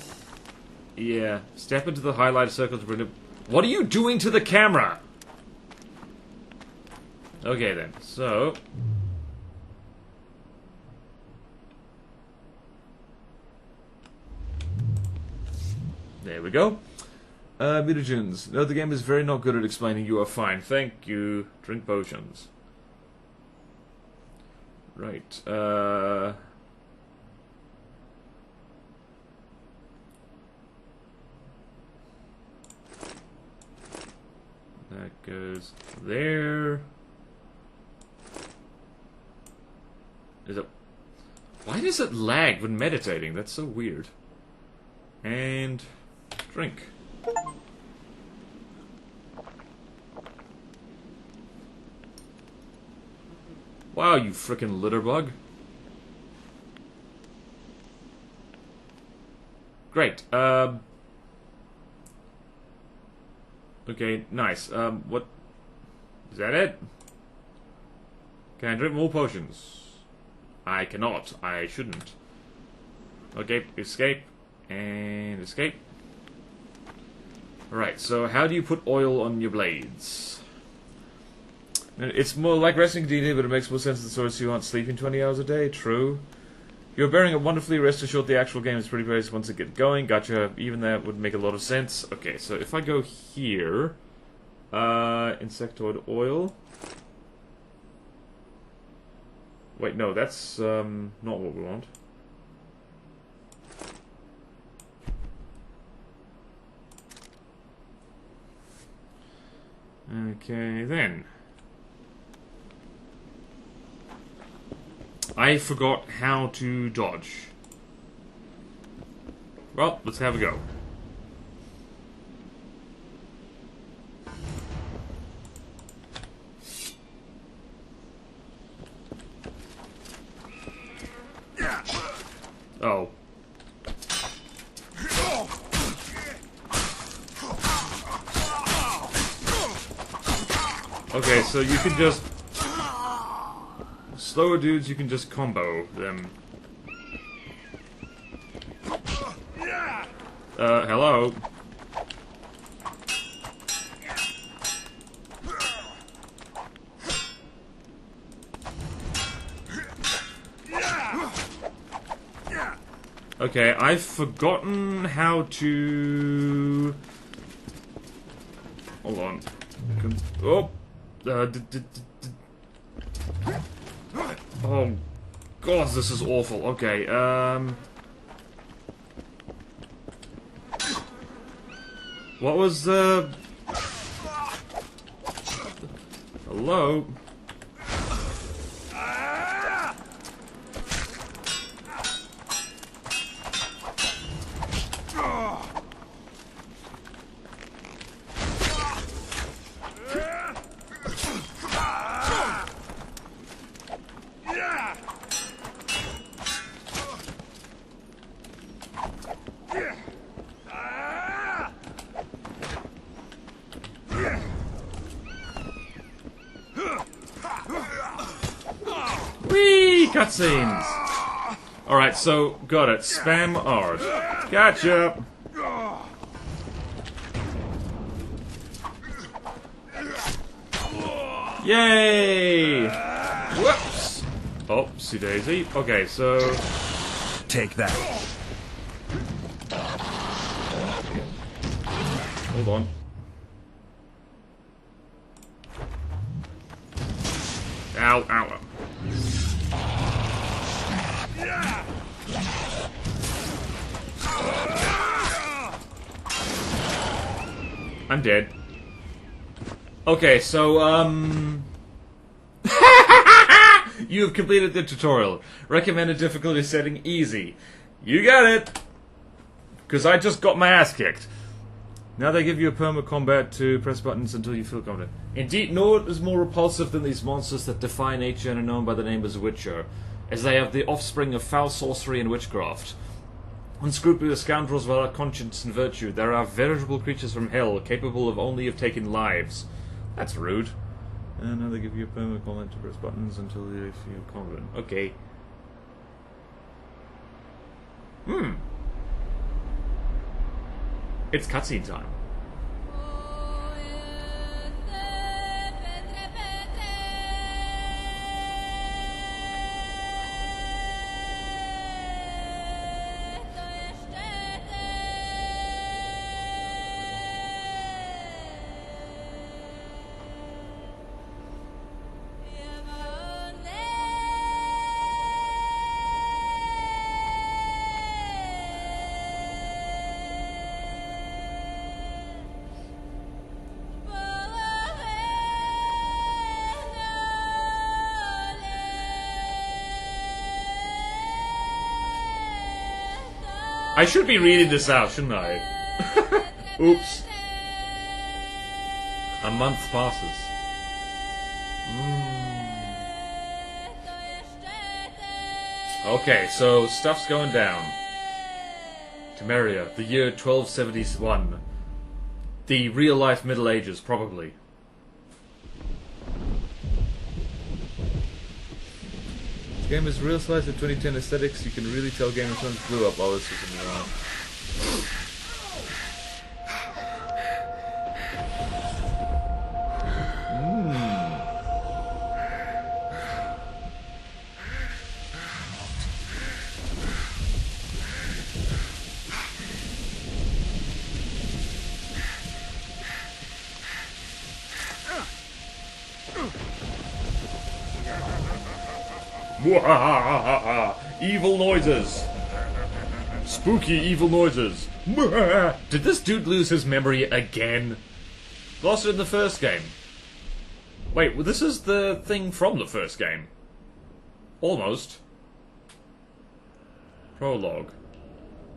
Yeah. Step into the highlighted circle to bring up... What are you doing to the camera? Okay then, so... There we go. Mutagens. No, the game is very not good at explaining. You are fine. Thank you. Drink potions. Right. That goes there. Is it... Why does it lag when meditating? That's so weird. And... drink. Wow, you frickin' litterbug. Great. Okay, nice. What... Is that it? Can I drink more potions? I cannot. I shouldn't. Okay, escape. And escape. Alright, so how do you put oil on your blades? It's more like resting DD, but it makes more sense than so you aren't sleeping 20 hours a day. True. You're bearing it wonderfully. Rest assured the actual game is pretty basic once it gets going. Gotcha. Even that would make a lot of sense. Okay, so if I go here... insectoid oil... Wait, no, that's not what we want. Okay, then. I forgot how to dodge. Well, let's have a go. Oh. Okay, so you can just... Slower dudes, you can just combo them. Hello? Okay, I've forgotten how to... Hold on. Oh! Oh, God, this is awful. Okay, what was the... Hello? Whee! Cutscenes! Alright, so, got it. Spam R. Gotcha! Yay! Whoops! Oopsie daisy. Okay, so... Take that. Hold on. Ow, ow, ow. I'm dead. Okay, so, you have completed the tutorial. Recommended difficulty setting easy. You got it! Because I just got my ass kicked. Now they give you a perma-combat to press buttons until you feel confident. Indeed, no one is more repulsive than these monsters that defy nature and are known by the name as Witcher, as they have the offspring of foul sorcery and witchcraft. Unscrupulous scoundrels without conscience and virtue, there are veritable creatures from hell, capable of only of taking lives. That's rude. And now they give you a perma-comment to press buttons until you feel confident. Okay. It's cutscene time. I should be reading this out, shouldn't I? Oops. A month passes. Okay, so stuff's going down. Temeria, the year 1271. The real-life Middle Ages, probably. The game is real slice of 2010 aesthetics. You can really tell Game of Thrones blew up while this was in the line. Evil noises. Spooky evil noises. Did this dude lose his memory again? Lost it in the first game. Wait, well, this is the thing from the first game. Almost. Prologue.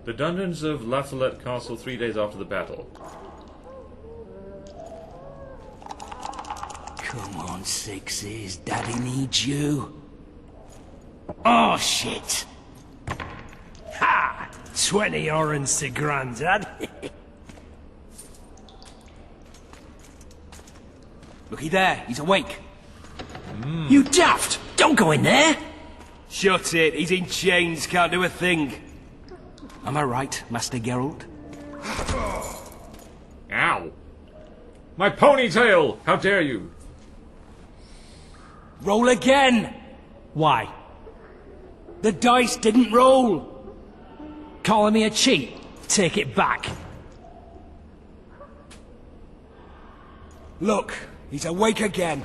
The dungeons of La Follette Castle 3 days after the battle. Come on, Sixes. Daddy needs you. Oh, shit. Ha! 20 orange to Grandad. Looky there. He's awake. You daft! Don't go in there! Shut it. He's in chains. Can't do a thing. Am I right, Master Gerald? Ow! My ponytail! How dare you! Roll again! Why? The dice didn't roll! Calling me a cheat? Take it back. Look, he's awake again.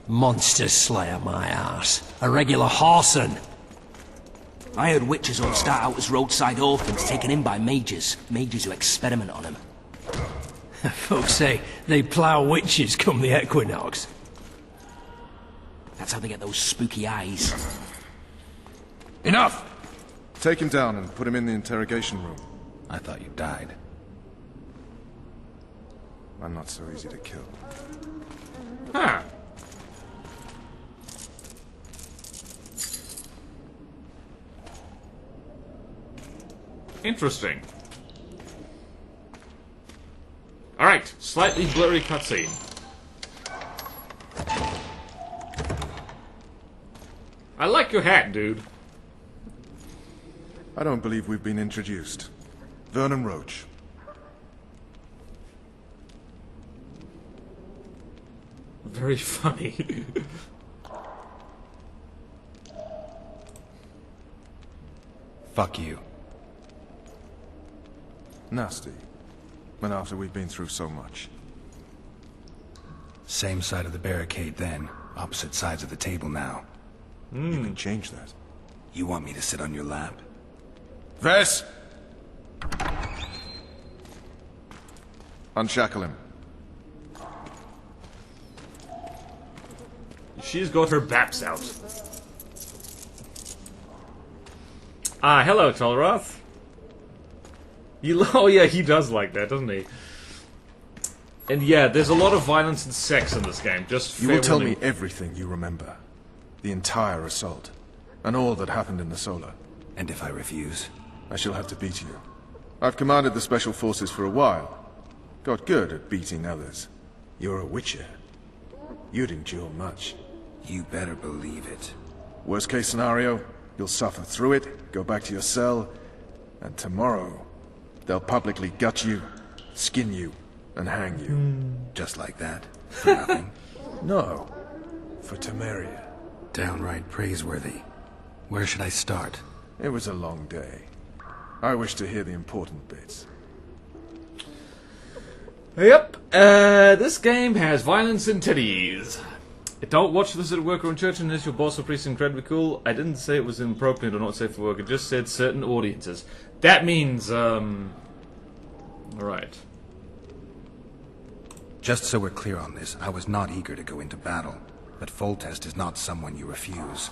Monster slayer, my ass. A regular whoreson. I heard witches all start out as roadside orphans taken in by mages. Mages who experiment on them. Folks say they plough witches come the equinox. That's how they get those spooky eyes. Enough! Take him down and put him in the interrogation room. I thought you died. I'm not so easy to kill. Huh. Interesting. Alright, slightly blurry cutscene. I like your hat, dude. I don't believe we've been introduced. Vernon Roach. Very funny. Fuck you. Nasty. But after we've been through so much. Same side of the barricade then. Opposite sides of the table now. You can change that. You want me to sit on your lap? Vess! Unshackle him. She's got her baps out. Ah, hello, Tolroth. Oh yeah, he does like that, doesn't he? And yeah, there's a lot of violence and sex in this game. Just You will tell me everything you remember. The entire assault. And all that happened in the Solar. And if I refuse? I shall have to beat you. I've commanded the Special Forces for a while. Got good at beating others. You're a Witcher. You'd endure much. You better believe it. Worst case scenario, you'll suffer through it, go back to your cell, and tomorrow, they'll publicly gut you, skin you, and hang you. Just like that? For nothing? No. For Temeria. Downright praiseworthy. Where should I start? It was a long day. I wish to hear the important bits. Yep, this game has violence and titties. Don't watch this at work or in church unless your boss or priest is incredibly cool. I didn't say it was inappropriate or not safe for work, it just said certain audiences. That means, alright. Just so we're clear on this, I was not eager to go into battle. But Foltest is not someone you refuse.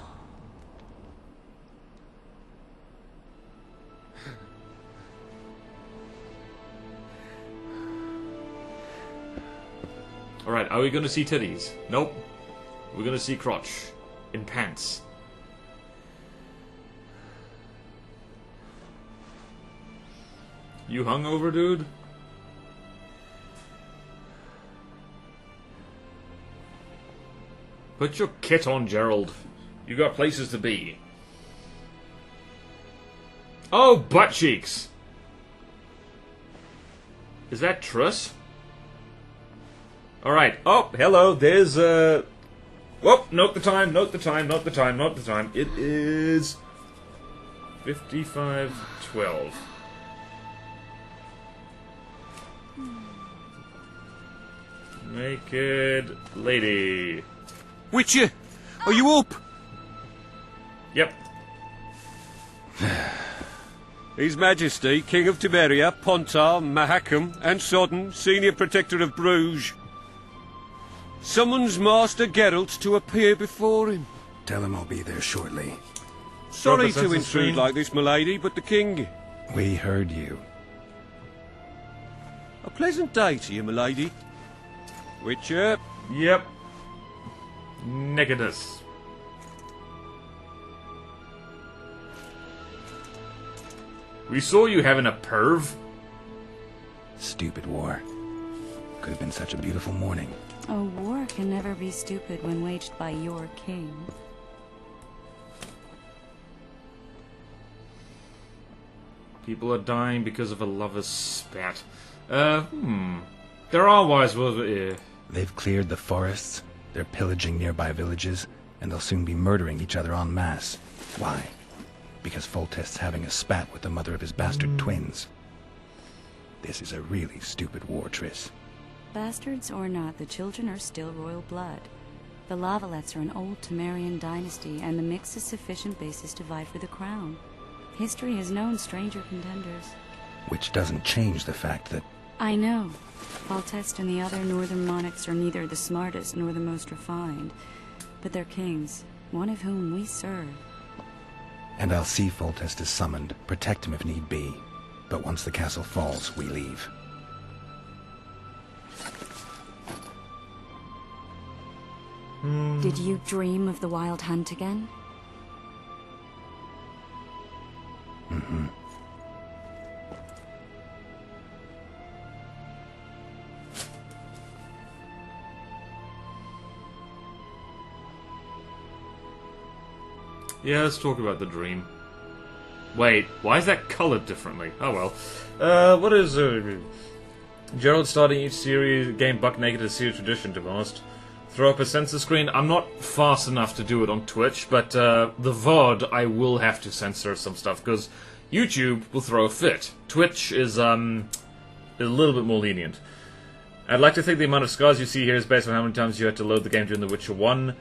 Alright, are we gonna see titties? Nope. We're gonna see crotch. In pants. You hungover, dude? Put your kit on, Gerald. You got places to be. Oh, butt cheeks! Is that Truss? Alright. Oh, hello. There's, Whoop, note the time, note the time, note the time, note the time. It is 55:12. Naked lady. Witcher, are you up? Yep. His Majesty, King of Tiberia, Pontar, Mahakam, and Sodden, Senior Protector of Bruges, summons Master Gerald to appear before him. Tell him I'll be there shortly. Sorry to Represents the intrude scene. like this, milady, but the king... We heard you. A pleasant day to you, milady. Witcher. Yep. Nicodemus. We saw you having a perv. Stupid war. Could have been such a beautiful morning. A war can never be stupid when waged by your king. People are dying because of a lover's spat. There are wise words. They've cleared the forests, they're pillaging nearby villages, and they'll soon be murdering each other en masse. Why? Because Foltest's having a spat with the mother of his bastard twins. This is a really stupid war, Triss. Bastards or not, the children are still royal blood. The Lavalettes are an old Temerian dynasty, and the mix is sufficient basis to vie for the crown. History has known stranger contenders. Which doesn't change the fact that... I know. Foltest and the other northern monarchs are neither the smartest nor the most refined, but they're kings, one of whom we serve. And I'll see Foltest is summoned, protect him if need be. But once the castle falls, we leave. Did you dream of the Wild Hunt again? Mm-hmm. Yeah, let's talk about the dream. Wait, why is that colored differently? Oh well. What is... Gerald starting each series game buck naked is a series tradition, to be honest. Throw up a censor screen. I'm not fast enough to do it on Twitch, but the VOD I will have to censor some stuff, because YouTube will throw a fit. Twitch is a little bit more lenient. I'd like to think the amount of scars you see here is based on how many times you had to load the game during The Witcher 1.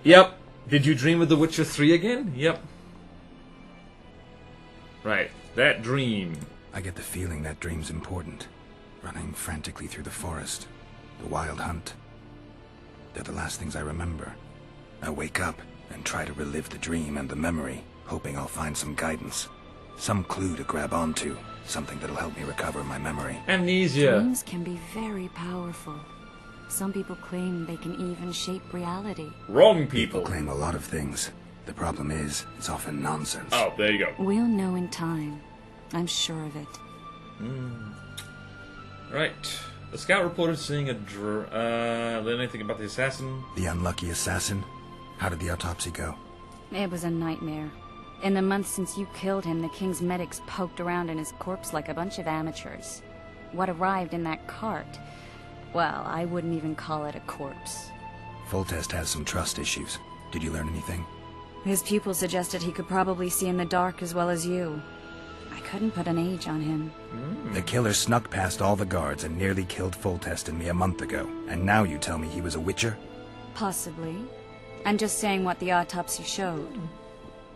Yep. Did you dream of The Witcher 3 again? Yep. Right. That dream. I get the feeling that dream's important. Running frantically through the forest. The Wild Hunt. They're the last things I remember. I wake up and try to relive the dream and the memory, hoping I'll find some guidance. Some clue to grab onto. Something that'll help me recover my memory. Amnesia. Dreams can be very powerful. Some people claim they can even shape reality. Wrong People people. claim a lot of things. The problem is, it's often nonsense. Oh, there you go. We'll know in time. I'm sure of it. Right. The scout reported seeing a learn anything about the assassin? The unlucky assassin? How did the autopsy go? It was a nightmare. In the months since you killed him, the king's medics poked around in his corpse like a bunch of amateurs. What arrived in that cart? Well, I wouldn't even call it a corpse. Foltest has some trust issues. Did you learn anything? His pupils suggested he could probably see in the dark as well as you. I couldn't put an age on him. The killer snuck past all the guards and nearly killed Foltest and me a month ago. And now you tell me he was a witcher? Possibly. I'm just saying what the autopsy showed.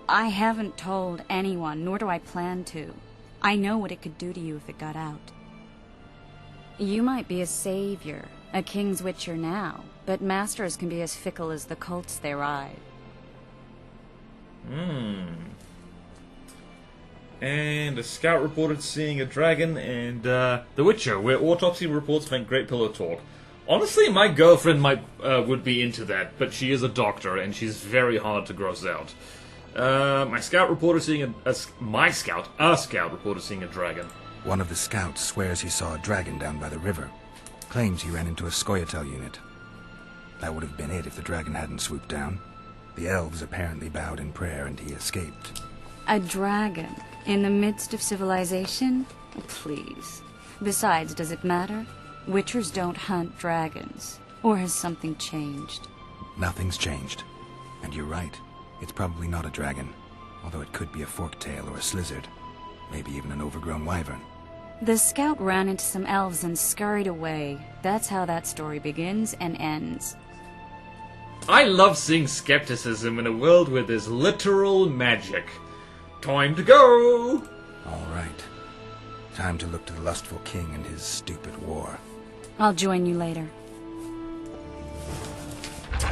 I haven't told anyone, nor do I plan to. I know what it could do to you if it got out. You might be a savior, a king's witcher now, but masters can be as fickle as the cults they ride. And a scout reported seeing a dragon, and The Witcher, where autopsy reports make great pillow talk. Honestly, my girlfriend would be into that, but she is a doctor, and she's very hard to gross out. My scout reported seeing a scout reported seeing a dragon. One of the scouts swears he saw a dragon down by the river. Claims he ran into a Scoia'tael unit. That would have been it if the dragon hadn't swooped down. The elves apparently bowed in prayer and he escaped. A dragon? In the midst of civilization? Please. Besides, does it matter? Witchers don't hunt dragons. Or has something changed? Nothing's changed. And you're right. It's probably not a dragon. Although it could be a forktail or a slizzard. Maybe even an overgrown wyvern. The scout ran into some elves and scurried away. That's how that story begins and ends. I love seeing skepticism in a world where there's literal magic. Time to go! All right. Time to look to the lustful king and his stupid war. I'll join you later.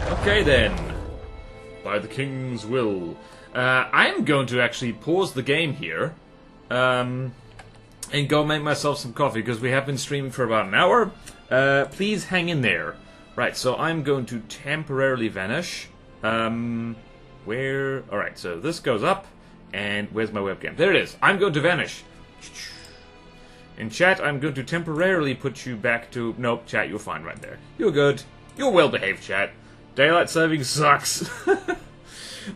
Okay then. By the king's will. I'm going to actually pause the game here. And go make myself some coffee, because we have been streaming for about an hour. Please hang in there. Right, so I'm going to temporarily vanish. Where... Alright, so this goes up. And where's my webcam? There it is. I'm going to vanish. In chat, I'm going to temporarily put you back to... Nope, chat, you're fine right there. You're good. You're well-behaved, chat. Daylight saving sucks.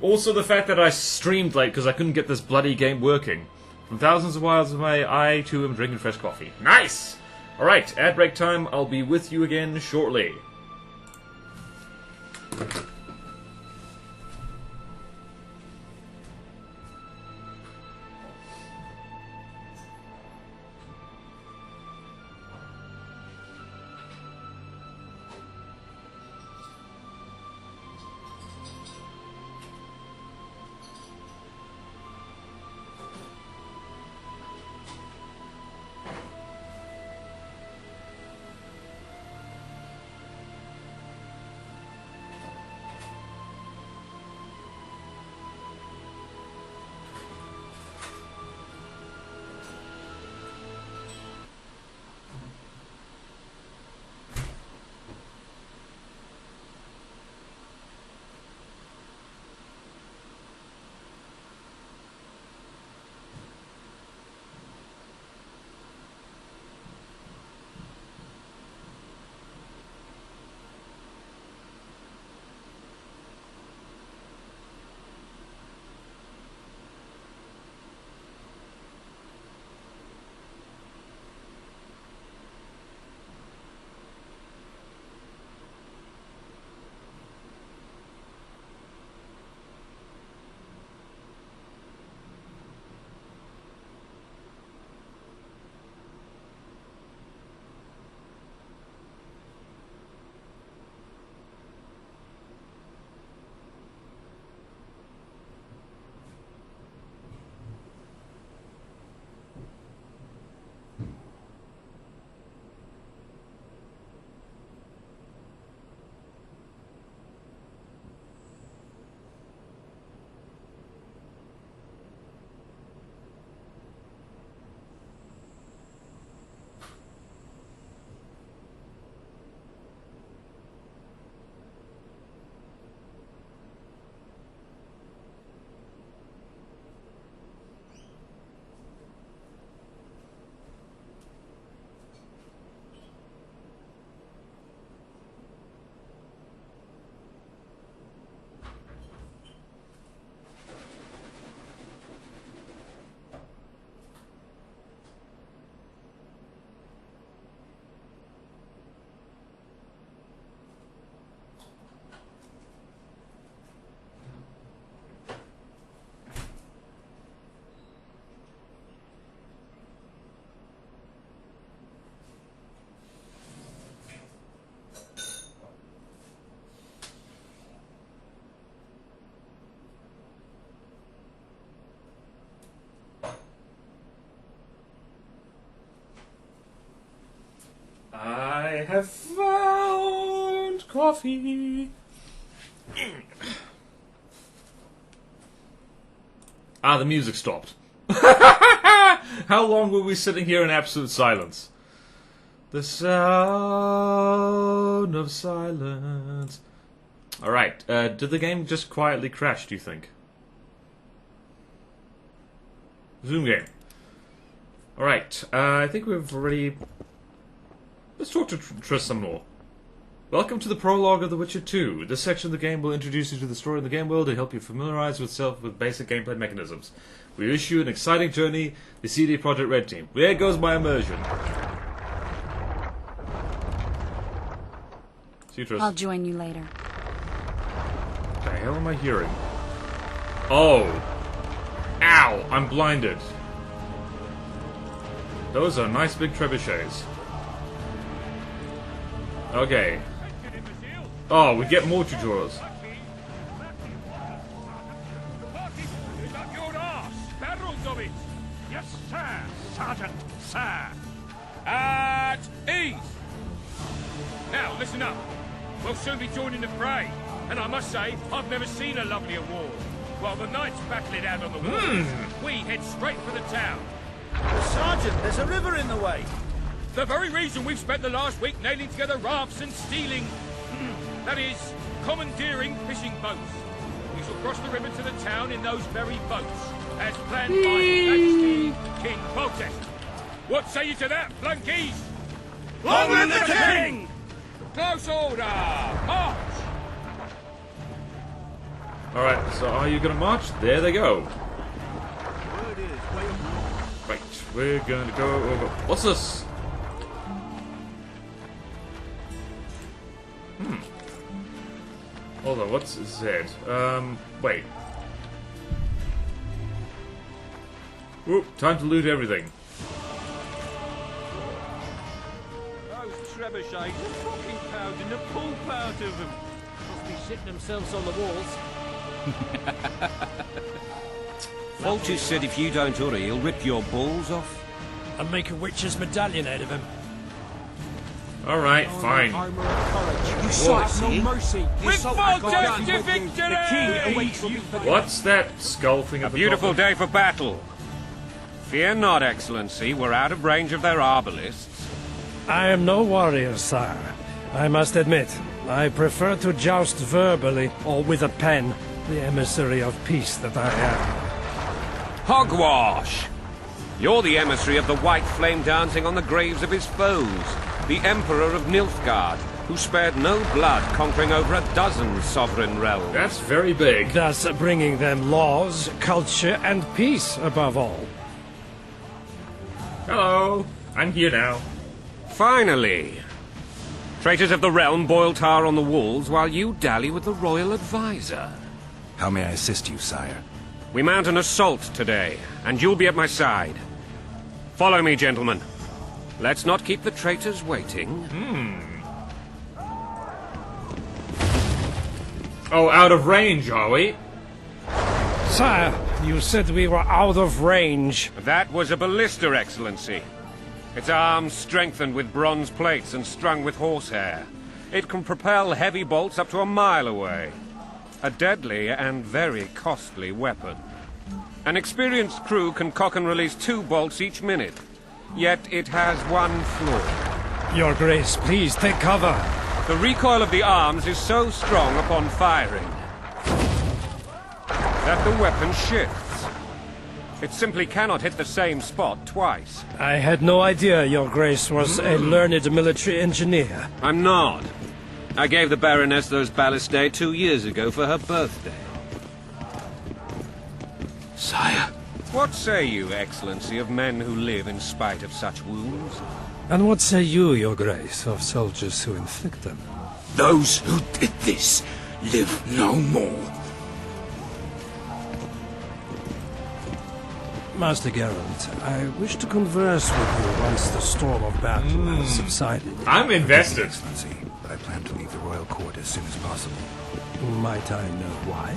Also, the fact that I streamed late because I couldn't get this bloody game working. From thousands of miles away, I, too, am drinking fresh coffee. Nice! Alright, ad break time. I'll be with you again shortly. I have found coffee. Ah, the music stopped. How long were we sitting here in absolute silence? The sound of silence. Alright, did the game just quietly crash, do you think? Zoom game. Alright, I think we've already... Let's talk to Triss some more. Welcome to the prologue of The Witcher 2. This section of the game will introduce you to the story of the game world and help you familiarize yourself with basic gameplay mechanisms. We wish you an exciting journey, the CD Projekt Red team. There goes my immersion. See you, Triss. I'll join you later. What the hell am I hearing? Oh. Ow, I'm blinded. Those are nice big trebuchets. Okay. Oh, we get more tutorials. Is that your arse? Barrels of it! Yes, sir! Sergeant, sir! At ease! Now, listen up. We'll soon be joining the fray. And I must say, I've never seen a lovelier war. While the knights battle it out on the walls, we head straight for the town. Sergeant, there's a river in the way. The very reason we've spent the last week nailing together rafts and stealing... that is, commandeering fishing boats. We shall cross the river to the town in those very boats, as planned by His Majesty King Boltest. What say you to that, flunkies? Long live the king! Close order! March! Alright, so are you gonna march? There they go. Right, we're gonna go over... What's this? Hold on, what's Z? Wait. Oop, time to loot everything. Those trebuchets are fucking pounding the pulp out of them. Must be shitting themselves on the walls. Foltest said if you don't hurry, he'll rip your balls off. And make a witch's medallion out of him. Alright, fine. Armor of courage. You shot no mercy. With Boltest to victory! The king awaits you for the... What's that skull thing A at the beautiful top? day for battle. Fear not, Excellency, we're out of range of their arbalists. I am no warrior, sire. I must admit, I prefer to joust verbally or with a pen, the emissary of peace that I am. Hogwash! You're the emissary of the white flame dancing on the graves of his foes, the Emperor of Nilfgaard, who spared no blood conquering over a dozen sovereign realms. That's very big. Thus bringing them laws, culture, and peace above all. Hello, I'm here now. Finally! Traitors of the realm boil tar on the walls while you dally with the royal advisor. How may I assist you, sire? We mount an assault today, and you'll be at my side. Follow me, gentlemen. Let's not keep the traitors waiting. Oh, out of range, are we? Sire, you said we were out of range. That was a ballista, Excellency. Its arms strengthened with bronze plates and strung with horsehair. It can propel heavy bolts up to a mile away. A deadly and very costly weapon. An experienced crew can cock and release 2 bolts each minute. Yet it has one flaw. Your Grace, please take cover. The recoil of the arms is so strong upon firing that the weapon shifts. It simply cannot hit the same spot twice. I had no idea Your Grace was a learned military engineer. I'm not. I gave the Baroness those ballistae 2 years ago for her birthday. Sire? What say you, Excellency, of men who live in spite of such wounds? And what say you, Your Grace, of soldiers who inflict them? Those who did this live no more. Master Gerald, I wish to converse with you once the storm of battle has subsided. I'm invested. Excellency, but I plan to leave the royal court as soon as possible. Might I know why?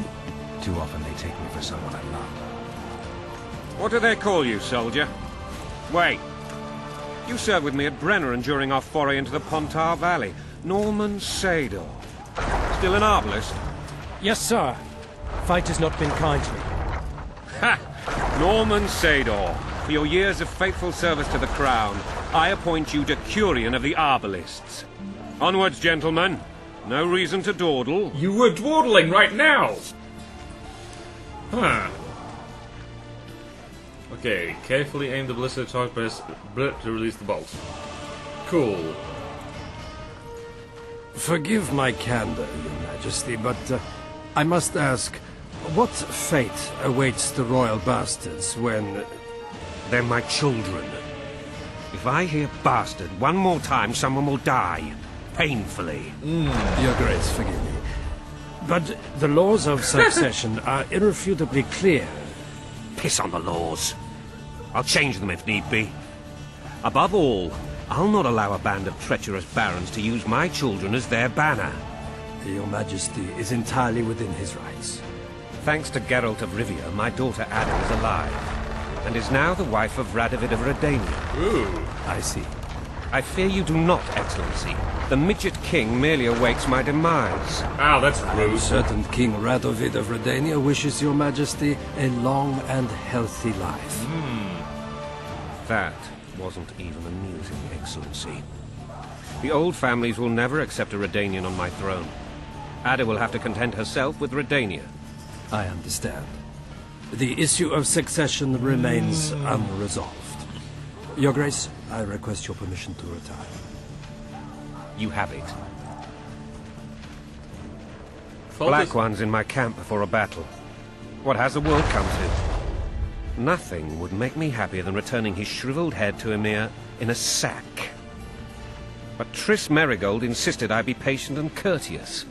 Too often they take me for someone I'm not. What do they call you, soldier? Wait. You served with me at Brenner during our foray into the Pontar Valley. Norman Sador. Still an arbalist? Yes, sir. Fight has not been kind to me. Ha! Norman Sador, for your years of faithful service to the Crown, I appoint you Decurion of the Arbalists. Onwards, gentlemen. No reason to dawdle. You were dawdling right now! Huh. Okay, carefully aim the ballista target, press blip to release the bolt. Cool. Forgive my candor, Your Majesty, but I must ask, what fate awaits the royal bastards when... They're my children. If I hear bastard one more time, someone will die. Painfully. Your Grace, forgive me. But the laws of succession are irrefutably clear. Piss on the laws. I'll change them if need be. Above all, I'll not allow a band of treacherous barons to use my children as their banner. Your Majesty is entirely within his rights. Thanks to Gerald of Rivia, my daughter Ada is alive, and is now the wife of Radovid of Redania. Ooh. I see. I fear you do not, Excellency. The midget king merely awaits my demise. Wow, that's I am rude. certain King Radovid of Redania wishes your Majesty a long and healthy life. That wasn't even amusing, Excellency. The old families will never accept a Redanian on my throne. Ada will have to content herself with Redania. I understand. The issue of succession remains unresolved. Your Grace, I request your permission to retire. You have it. Foltest- Black One's in my camp before a battle. What has the world come to? Nothing would make me happier than returning his shriveled head to Emir in a sack. But Triss Merigold insisted I be patient and courteous.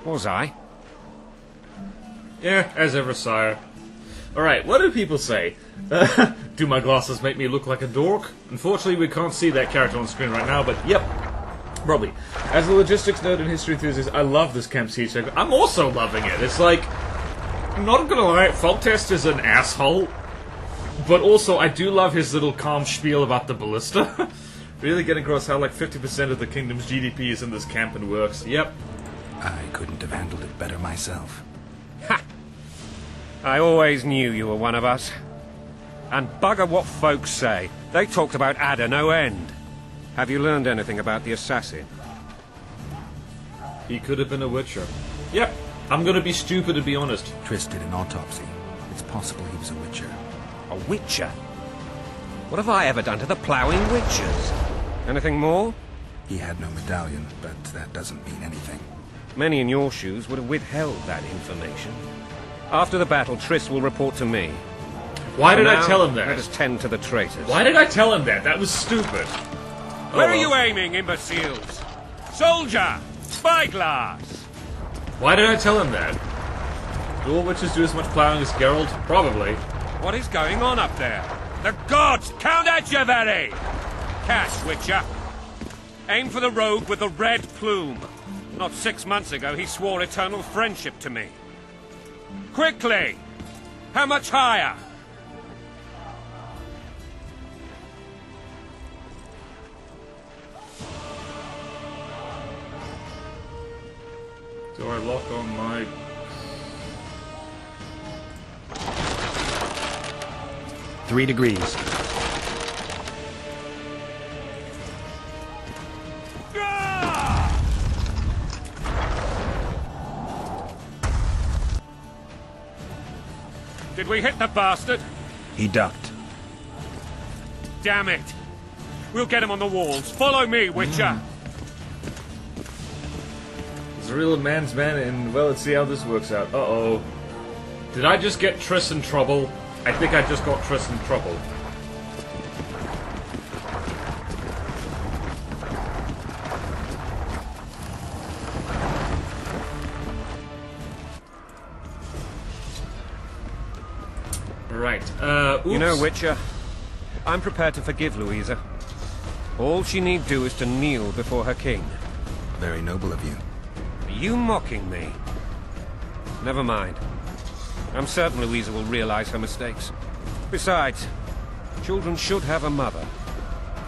Was I? Yeah, as ever, sire. Alright, what do people say? Do my glasses make me look like a dork? Unfortunately, we can't see that character on screen right now, but yep. Probably. As a logistics nerd and history enthusiast, I love this camp siege. I'm also loving it. It's like, I'm not gonna lie, Foltest is an asshole, but also I do love his little calm spiel about the ballista. Really getting across how like 50% of the kingdom's GDP is in this camp and works. Yep. I couldn't have handled it better myself. Ha! I always knew you were one of us. And bugger what folks say. They talked about Ada no end. Have you learned anything about the assassin? He could have been a witcher. Yep. I'm gonna be stupid to be honest. Triss did an autopsy. It's possible he was a witcher. A witcher? What have I ever done to the ploughing witchers? Anything more? He had no medallion, but that doesn't mean anything. Many in your shoes would have withheld that information. After the battle, Triss will report to me. Why did I Now, tell him that? Let us tend to the traitors. Why did I tell him that? That was stupid. Where Oh, are you well. aiming, imbeciles? Soldier! Spyglass! Why did I tell him that? Do all witches do as much plowing as Gerald? Probably. What is going on up there? The gods! Count Etcheverry! Cash, Witcher. Aim for the rogue with the red plume. Not 6 months ago, he swore eternal friendship to me. Quickly! How much higher? Do I lock on my... Three degrees. Did we hit the bastard? He ducked. Damn it! We'll get him on the walls. Follow me, Witcher! He's a real man's man, and well, let's see how this works out. Uh-oh. Did I just get Triss in trouble? I think I just got Triss in trouble. Right, oops. You know, Witcher, I'm prepared to forgive Louisa. All she need do is to kneel before her king. Very noble of you. Are you mocking me? Never mind. I'm certain Louisa will realize her mistakes. Besides, children should have a mother.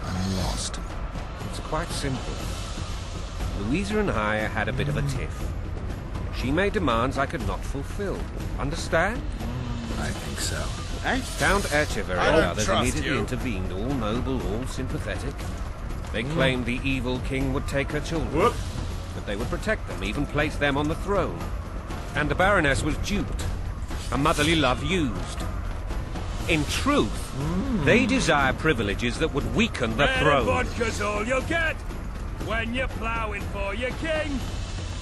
I'm lost. It's quite simple. Louisa and I had a bit of a tiff. She made demands I could not fulfill. Understand? I think so. Count Etcheverry I and don't others trust immediately you. intervened, all noble, all sympathetic. They claimed the evil king would take her children, Whoop. but they would protect them, even place them on the throne. And the Baroness was duped, her motherly love used. In truth, they desire privileges that would weaken the throne. Vodka's all you'll get when you're ploughing for your king.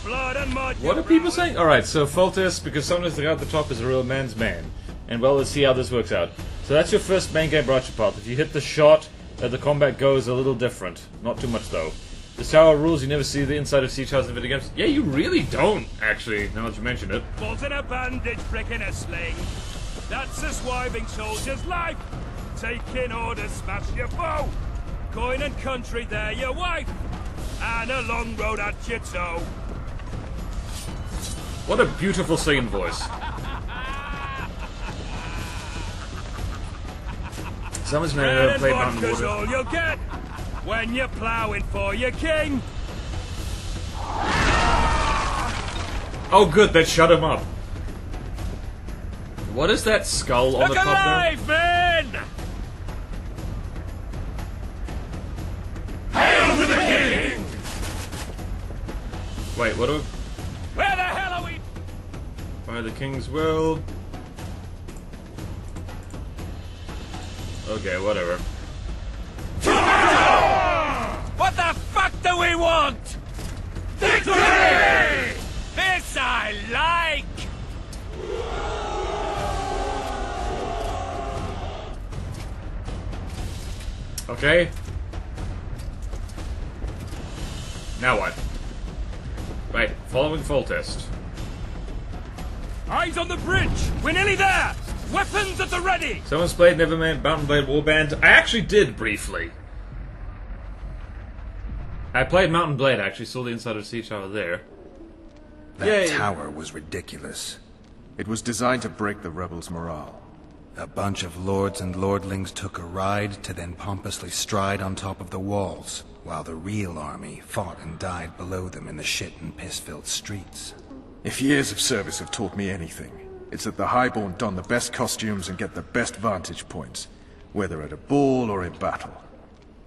Blood and mud. What are people saying? Alright, so Foltest, because sometimes the guy at the top is a real man's man. And well, let's see how this works out. So that's your first main game branch apart. If you hit the shot, the combat goes a little different. Not too much though. The Tower rules, you never see the inside of siege houses in video games. Yeah, you really don't, actually, now that you mention it. Bolt in a bandage, brick in a sling. That's a swiving soldier's life. Taking orders, smash your foe. Coin and country, they're your wife. And a long road at your toe. What a beautiful singing voice. Someone's never played Mountain vodka's Water. all you'll get when you're ploughing for your king. Oh good, that shut him up. What is that skull on Look the top alive, men! Hail to the king! there? Wait, what do Where the hell are we? by the king's will? Okay, whatever. What the fuck do we want? Victory! This I like! Okay. Now what? Right, following full test. Eyes on the bridge! We're nearly there! Weapons at the ready! Someone's played Neverman Mountain Blade Warband. I actually did briefly. I played Mountain Blade, I actually saw the inside of the siege tower there. That Yay. tower was ridiculous. It was designed to break the rebels' morale. A bunch of lords and lordlings took a ride to then pompously stride on top of the walls, while the real army fought and died below them in the shit and piss-filled streets. If years of service have taught me anything, it's that the Highborn don the best costumes and get the best vantage points, whether at a ball or in battle.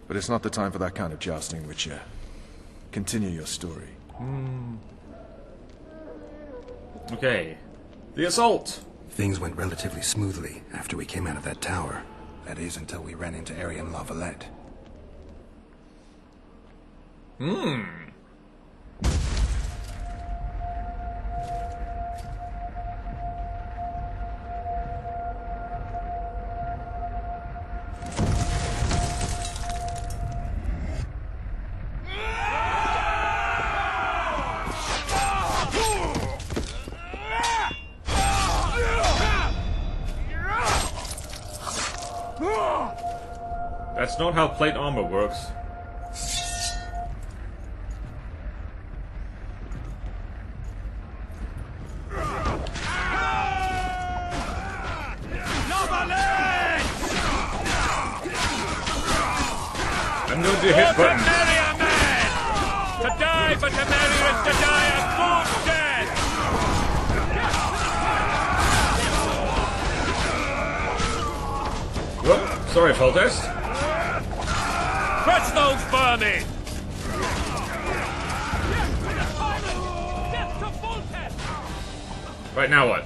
But it's not the time for that kind of jousting, Witcher. Continue your story. Okay. The assault! Things went relatively smoothly after we came out of that tower. That is, until we ran into Aryan Lavalette. That's not how plate armor works. I'm going to hit buttons. Temeria, man! To die for Temeria is to die a good death! Whoop, sorry, full test. Press those vermin! Right, now what?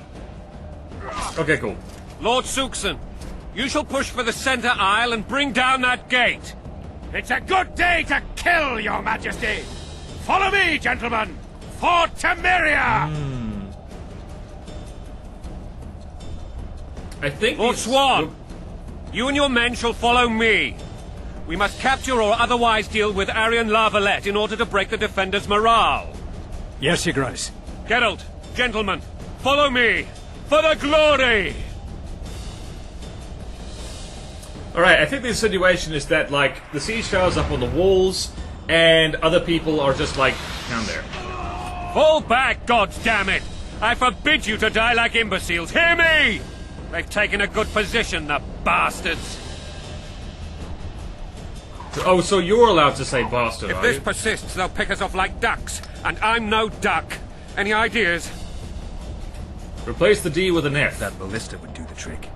Okay, cool. Lord Suxon, you shall push for the center aisle and bring down that gate. It's a good day to kill, your majesty! Follow me, gentlemen! For Temeria! I think Lord these- Swan, you and your men shall follow me. We must capture or otherwise deal with Aryan Lavalette in order to break the defenders' morale. Yes, Your Grace. Gerald, gentlemen, follow me. For the glory! Alright, I think the insinuation is that, like, the siege tower's up on the walls, and other people are just, like, down there. Fall back, goddammit! I forbid you to die like imbeciles. Hear me! They've taken a good position, the bastards. Oh, so you're allowed to say bastard, If are this you? persists, they'll pick us off like ducks, and I'm no duck. Any ideas? Replace the D with an F. That ballista would do the trick.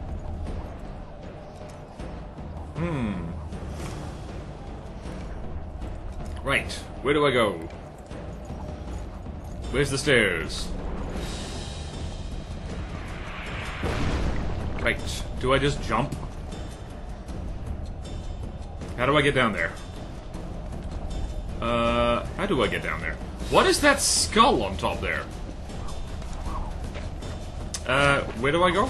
Right, where do I go? Where's the stairs? Right, do I just jump? How do I get down there? How do I get down there? What is that skull on top there? Where do I go?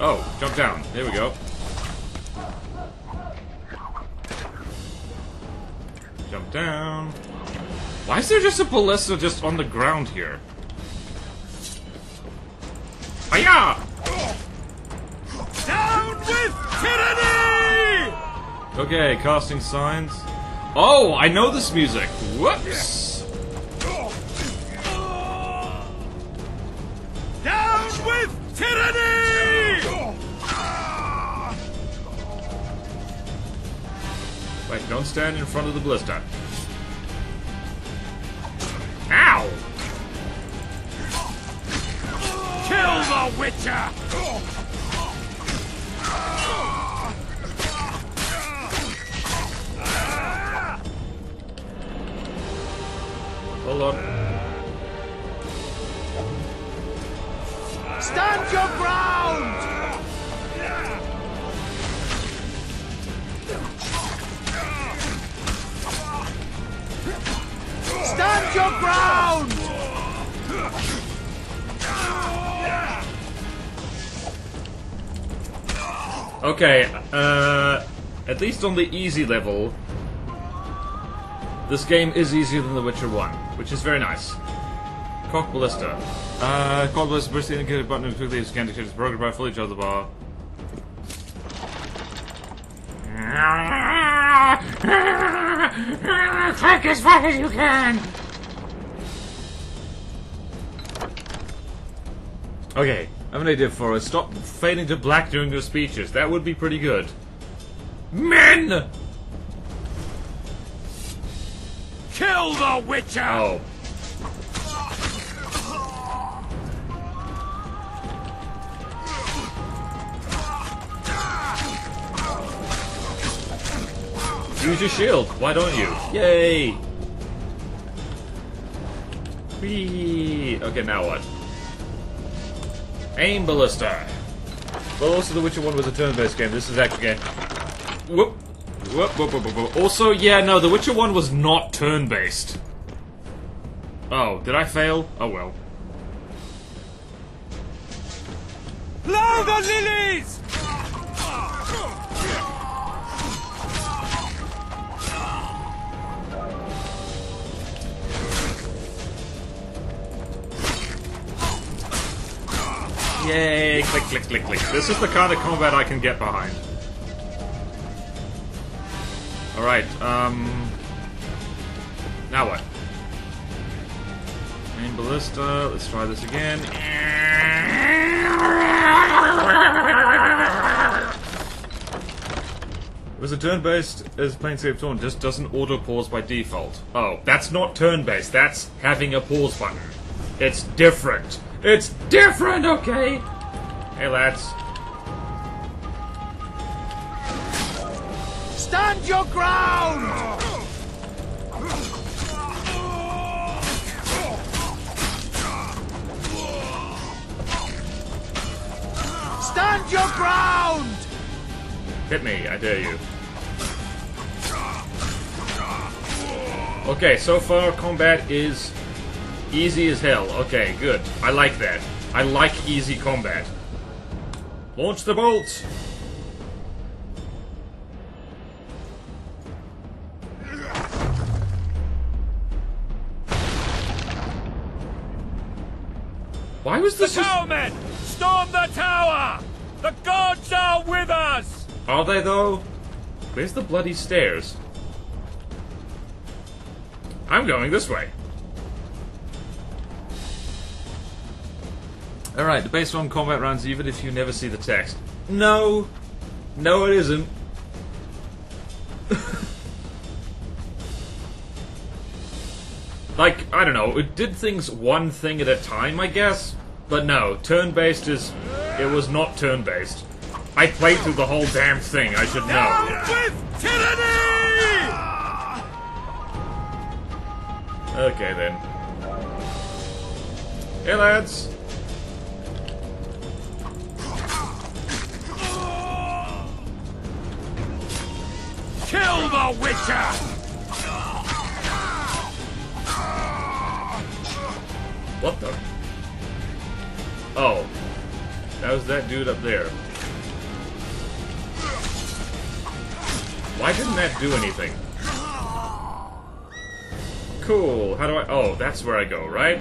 Oh, jump down. There we go. Jump down. Why is there just a ballista just on the ground here? Hiya! Down with tyranny! Okay, casting signs. Oh, I know this music. Whoops. Down with tyranny! Wait, don't stand in front of the blister. Ow! Kill the Witcher! Hold on. Stand your ground! Stand your ground! Okay, at least on the easy level, this game is easier than The Witcher 1, which is very nice. Cock Ballista. Cock Ballista, burst the indicator button and quickly scan detects the program by fully charge the bar. Click as fast as you can! Okay, I have an idea for us. Stop fading to black during your speeches. That would be pretty good. Men! Kill the Witcher! Oh. Use your shield. Why don't you? Yay! Whee! Okay, now what? Aim Ballista. Well, also The Witcher 1 was a turn-based game. This is actually a... Whoop. Whoop, whoop, whoop, whoop, whoop. Also, yeah, no, The Witcher 1 was not turn-based. Oh, did I fail? Oh well. Blow the lilies! Yay! Click, click, click, click. This is the kind of combat I can get behind. Alright, now what? Main Ballista, let's try this again. It was a turn-based as Planescape Torn, just doesn't auto-pause by default. Oh, that's not turn-based, that's having a pause button. It's different. It's different, okay? Hey, lads. Stand your ground! Stand your ground! Hit me, I dare you. Okay, so far combat is easy as hell. Okay, good. I like that. I like easy combat. Launch the bolts! Why was The this just... towermen! Storm the tower! The gods are with us! Are they, though? Where's the bloody stairs? I'm going this way. Alright, the base one combat runs even if you never see the text. No! No, it isn't. Like, I don't know, it did things one thing at a time, I guess? But no, turn-based is... It was not turn-based. I played through the whole damn thing, I should know. Down with tyranny! Okay, then. Hey, lads! Kill the Witcher! What the? Oh. That was that dude up there. Why didn't that do anything? Cool. How do I... Oh, that's where I go, right?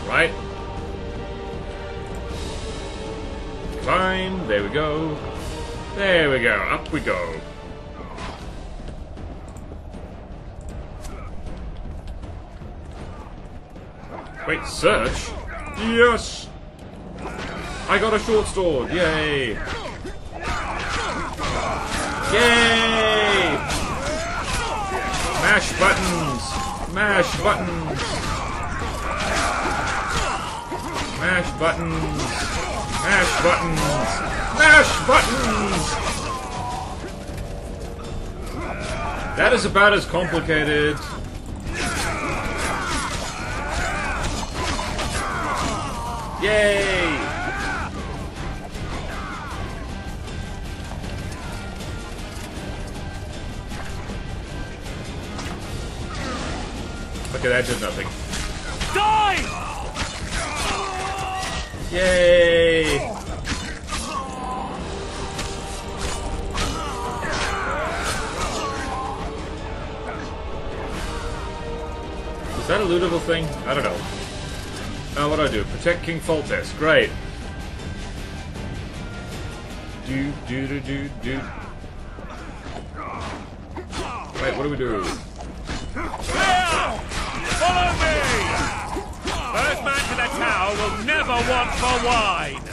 Right? Climb. There we go. There we go. Up we go. Wait, search? Yes! I got a short sword! Yay! Yay! Mash buttons! Mash buttons! Mash buttons! Mash buttons! Mash buttons! That is about as complicated. Yay! Okay, that did nothing. Die! Yay! Is that a lootable thing? I don't know. What do I do? Protect King Foltest. Great. Do. Wait, what do we do? Follow me! First man to the tower will never want for wine!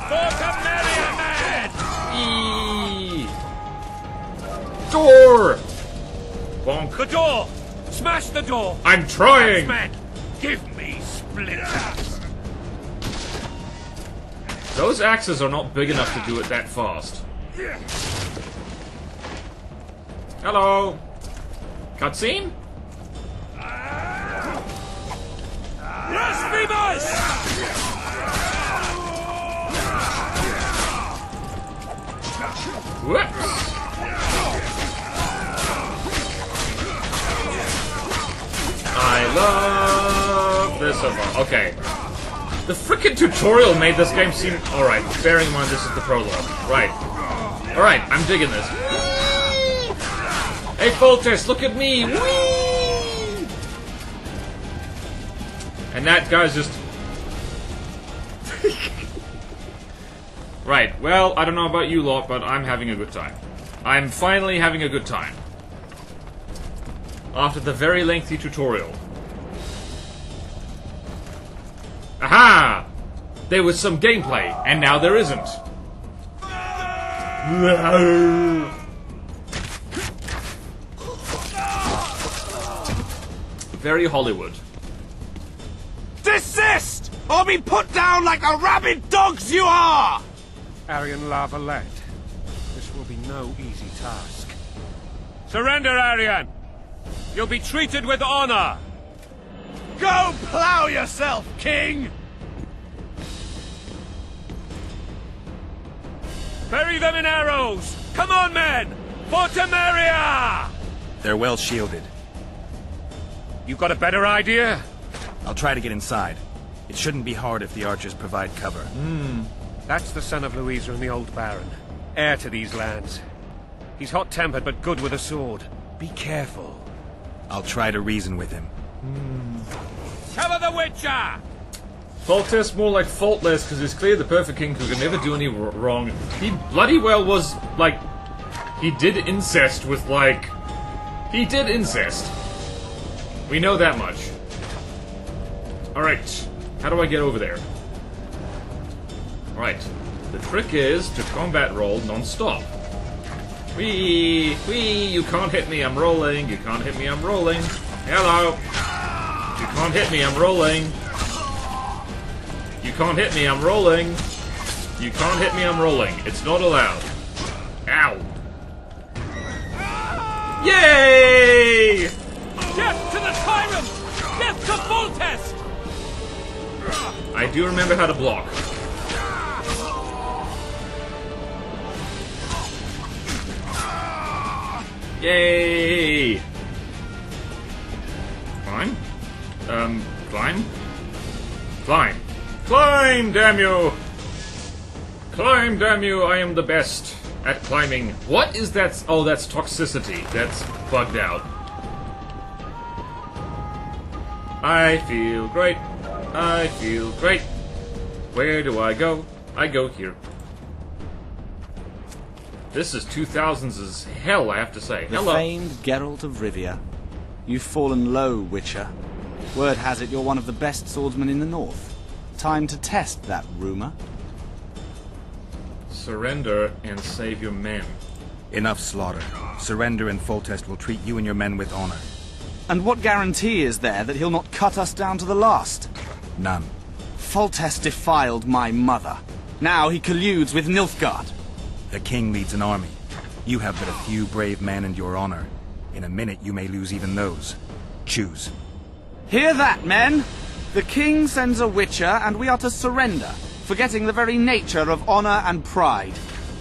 For Camellia Man! Door! Bonk. The door! Smash the door! I'm trying! Man, give me splinters! Those axes are not big enough to do it that fast. Hello! Cutscene? Blasphemous! Whoops! I love this so far. Okay. The frickin' tutorial made this game seem... Alright, bearing in mind this is the prologue. Right. Alright, I'm digging this. Hey, Foltest, look at me! Whee! And that guy's just... Right, well, I don't know about you lot, but I'm having a good time. I'm finally having a good time. After the very lengthy tutorial. Aha! There was some gameplay, and now there isn't. Very Hollywood. Desist! Or be put down like the rabid dogs you are! Aryan Lavalette, this will be no easy task. Surrender, Aryan! You'll be treated with honor! Go plow yourself, King! Bury them in arrows! Come on, men! For Temeria! They're well shielded. You got a better idea? I'll try to get inside. It shouldn't be hard if the archers provide cover. That's the son of Louisa and the old Baron. Heir to these lands. He's hot-tempered but good with a sword. Be careful. I'll try to reason with him. Cover the Witcher! Foltest more like faultless, because he's clearly the perfect king who can never do any wrong. He bloody well was, like... He did incest with, like... He did incest. We know that much. Alright. How do I get over there? Right. The trick is to combat roll non-stop. Whee! Whee! You can't hit me, I'm rolling. You can't hit me, I'm rolling. Hello! You can't hit me, I'm rolling. You can't hit me, I'm rolling. You can't hit me, I'm rolling. It's not allowed. Ow! Yay! Death to the tyrant! Death to Foltest! I do remember how to block. Yay! Climb? Climb? Climb! Climb, damn you! Climb, damn you! I am the best at climbing. What is that? Oh, that's toxicity. That's bugged out. I feel great. I feel great. Where do I go? I go here. This is 2000s as hell, I have to say. The Hello. famed Gerald of Rivia. You've fallen low, Witcher. Word has it you're one of the best swordsmen in the north. Time to test that rumor. Surrender and save your men. Enough slaughter. Surrender and Foltest will treat you and your men with honor. And what guarantee is there that he'll not cut us down to the last? None. Foltest defiled my mother. Now he colludes with Nilfgaard. The king leads an army. You have but a few brave men and your honor. In a minute you may lose even those. Choose. Hear that, men? The king sends a witcher and we are to surrender, forgetting the very nature of honor and pride.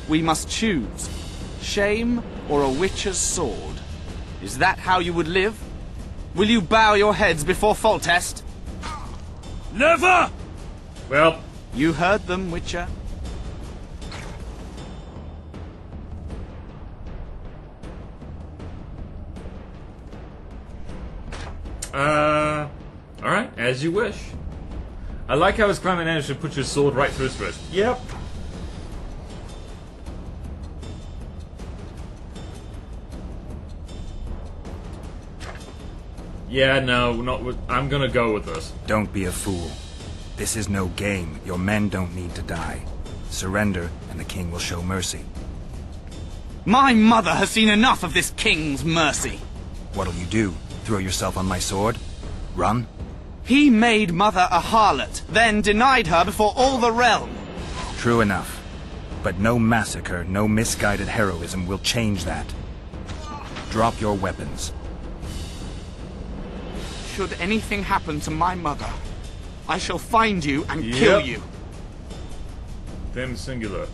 We must choose. Shame or a witcher's sword. Is that how you would live? Will you bow your heads before Foltest? Never! Well, you heard them, Witcher. Alright, as you wish. I like how his climate managed to put your sword right through his wrist. Yep. Yeah, no, not with, I'm gonna go with this. Don't be a fool. This is no game. Your men don't need to die. Surrender, and the king will show mercy. My mother has seen enough of this king's mercy. What'll you do? Throw yourself on my sword? Run? He made mother a harlot, then denied her before all the realm. True enough. But no massacre, no misguided heroism will change that. Drop your weapons. Should anything happen to my mother, I shall find you and kill you. Them singular.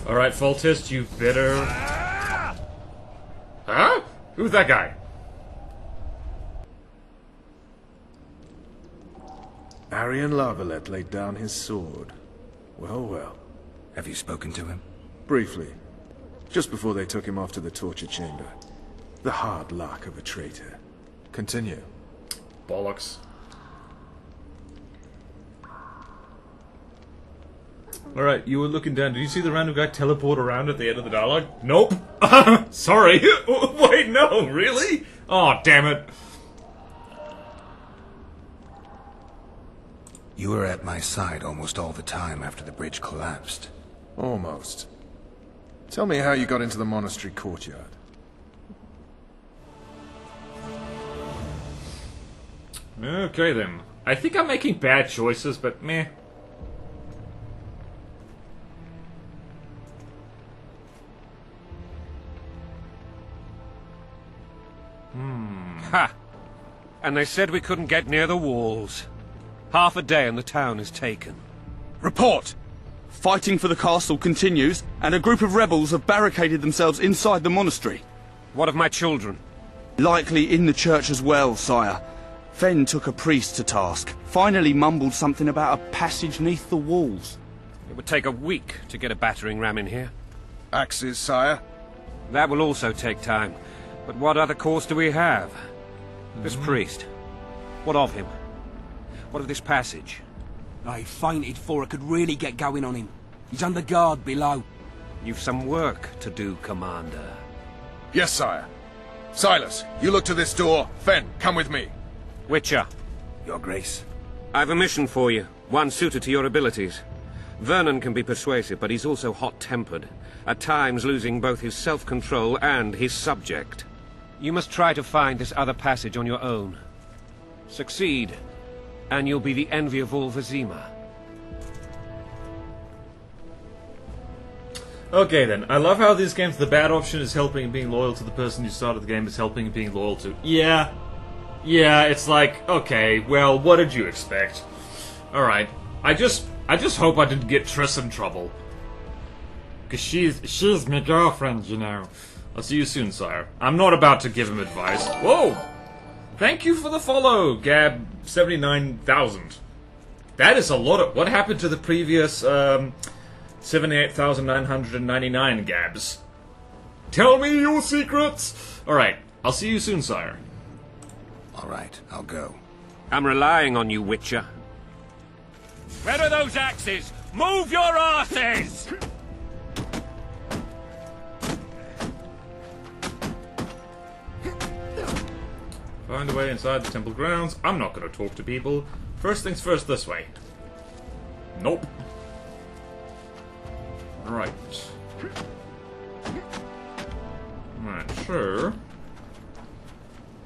Alright, Foltest, you better... Huh? Who's that guy? Arian Larvalet laid down his sword. Well, well. Have you spoken to him? Briefly. Just before they took him off to the torture chamber. The hard luck of a traitor. Continue. Bollocks. Alright, you were looking down. Did you see the random guy teleport around at the end of the dialogue? Nope. Sorry. Wait, no, really? Oh, damn it. You were at my side almost all the time after the bridge collapsed. Almost. Tell me how you got into the monastery courtyard. Okay, then. I think I'm making bad choices, but meh. Ha! And they said we couldn't get near the walls. Half a day and the town is taken. Report! Fighting for the castle continues, and a group of rebels have barricaded themselves inside the monastery. What of my children? Likely in the church as well, sire. Fen took a priest to task. Finally mumbled something about a passage neath the walls. It would take a week to get a battering ram in here. Axes, sire? That will also take time. But what other course do we have? This priest. What of him? What of this passage? I fainted before I could really get going on him. He's under guard below. You've some work to do, Commander. Yes, sire. Silas, you look to this door. Fen, come with me. Witcher. Your Grace. I've a mission for you, one suited to your abilities. Vernon can be persuasive, but he's also hot-tempered, at times losing both his self-control and his subject. You must try to find this other passage on your own. Succeed, and you'll be the envy of all Vizima. Okay then, I love how these games, the bad option is helping and being loyal to the person you started the game, is helping and being loyal to. Yeah, it's like, okay, well, what did you expect? Alright, I just hope I didn't get Triss in trouble. Cause she's my girlfriend, you know. I'll see you soon, sire. I'm not about to give him advice. Whoa! Thank you for the follow, Gab 79,000. That is a lot of... What happened to the previous 78,999 gabs. Tell me your secrets! Alright, I'll see you soon, sire. Alright, I'll go. I'm relying on you, Witcher. Where are those axes? Move your asses! Find a way inside the temple grounds. I'm not going to talk to people. First things first, this way. Nope. Right. Alright, sure.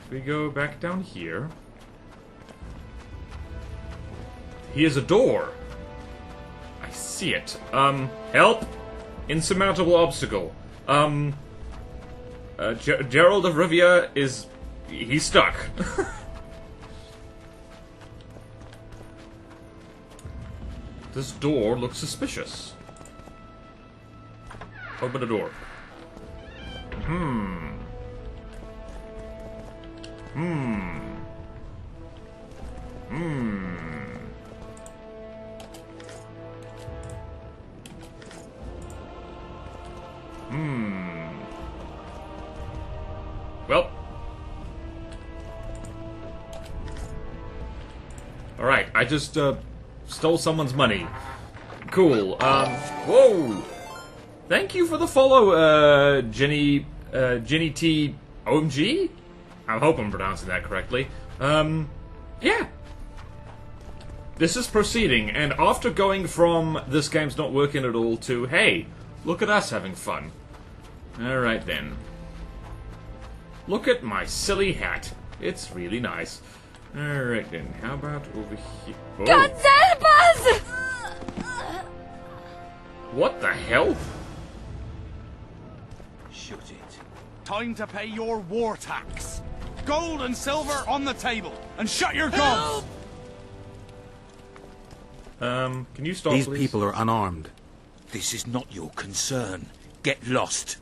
If we go back down here. Here's a door. I see it. Help! Insurmountable obstacle. Gerald of Rivia is... he's stuck. This door looks suspicious. Open the door. Hmm. Well. Alright, I just, stole someone's money. Cool. Whoa! Thank you for the follow, Jenny T. OMG? I hope I'm pronouncing that correctly. Yeah. This is proceeding, and after going from this game's not working at all to, hey, look at us having fun. Alright then. Look at my silly hat. It's really nice. Alright then, how about over here? Oh. God help us! What the hell? Shoot it. Time to pay your war tax. Gold and silver on the table. And shut your guns! Can you stop, These please? people are unarmed. This is not your concern. Get lost.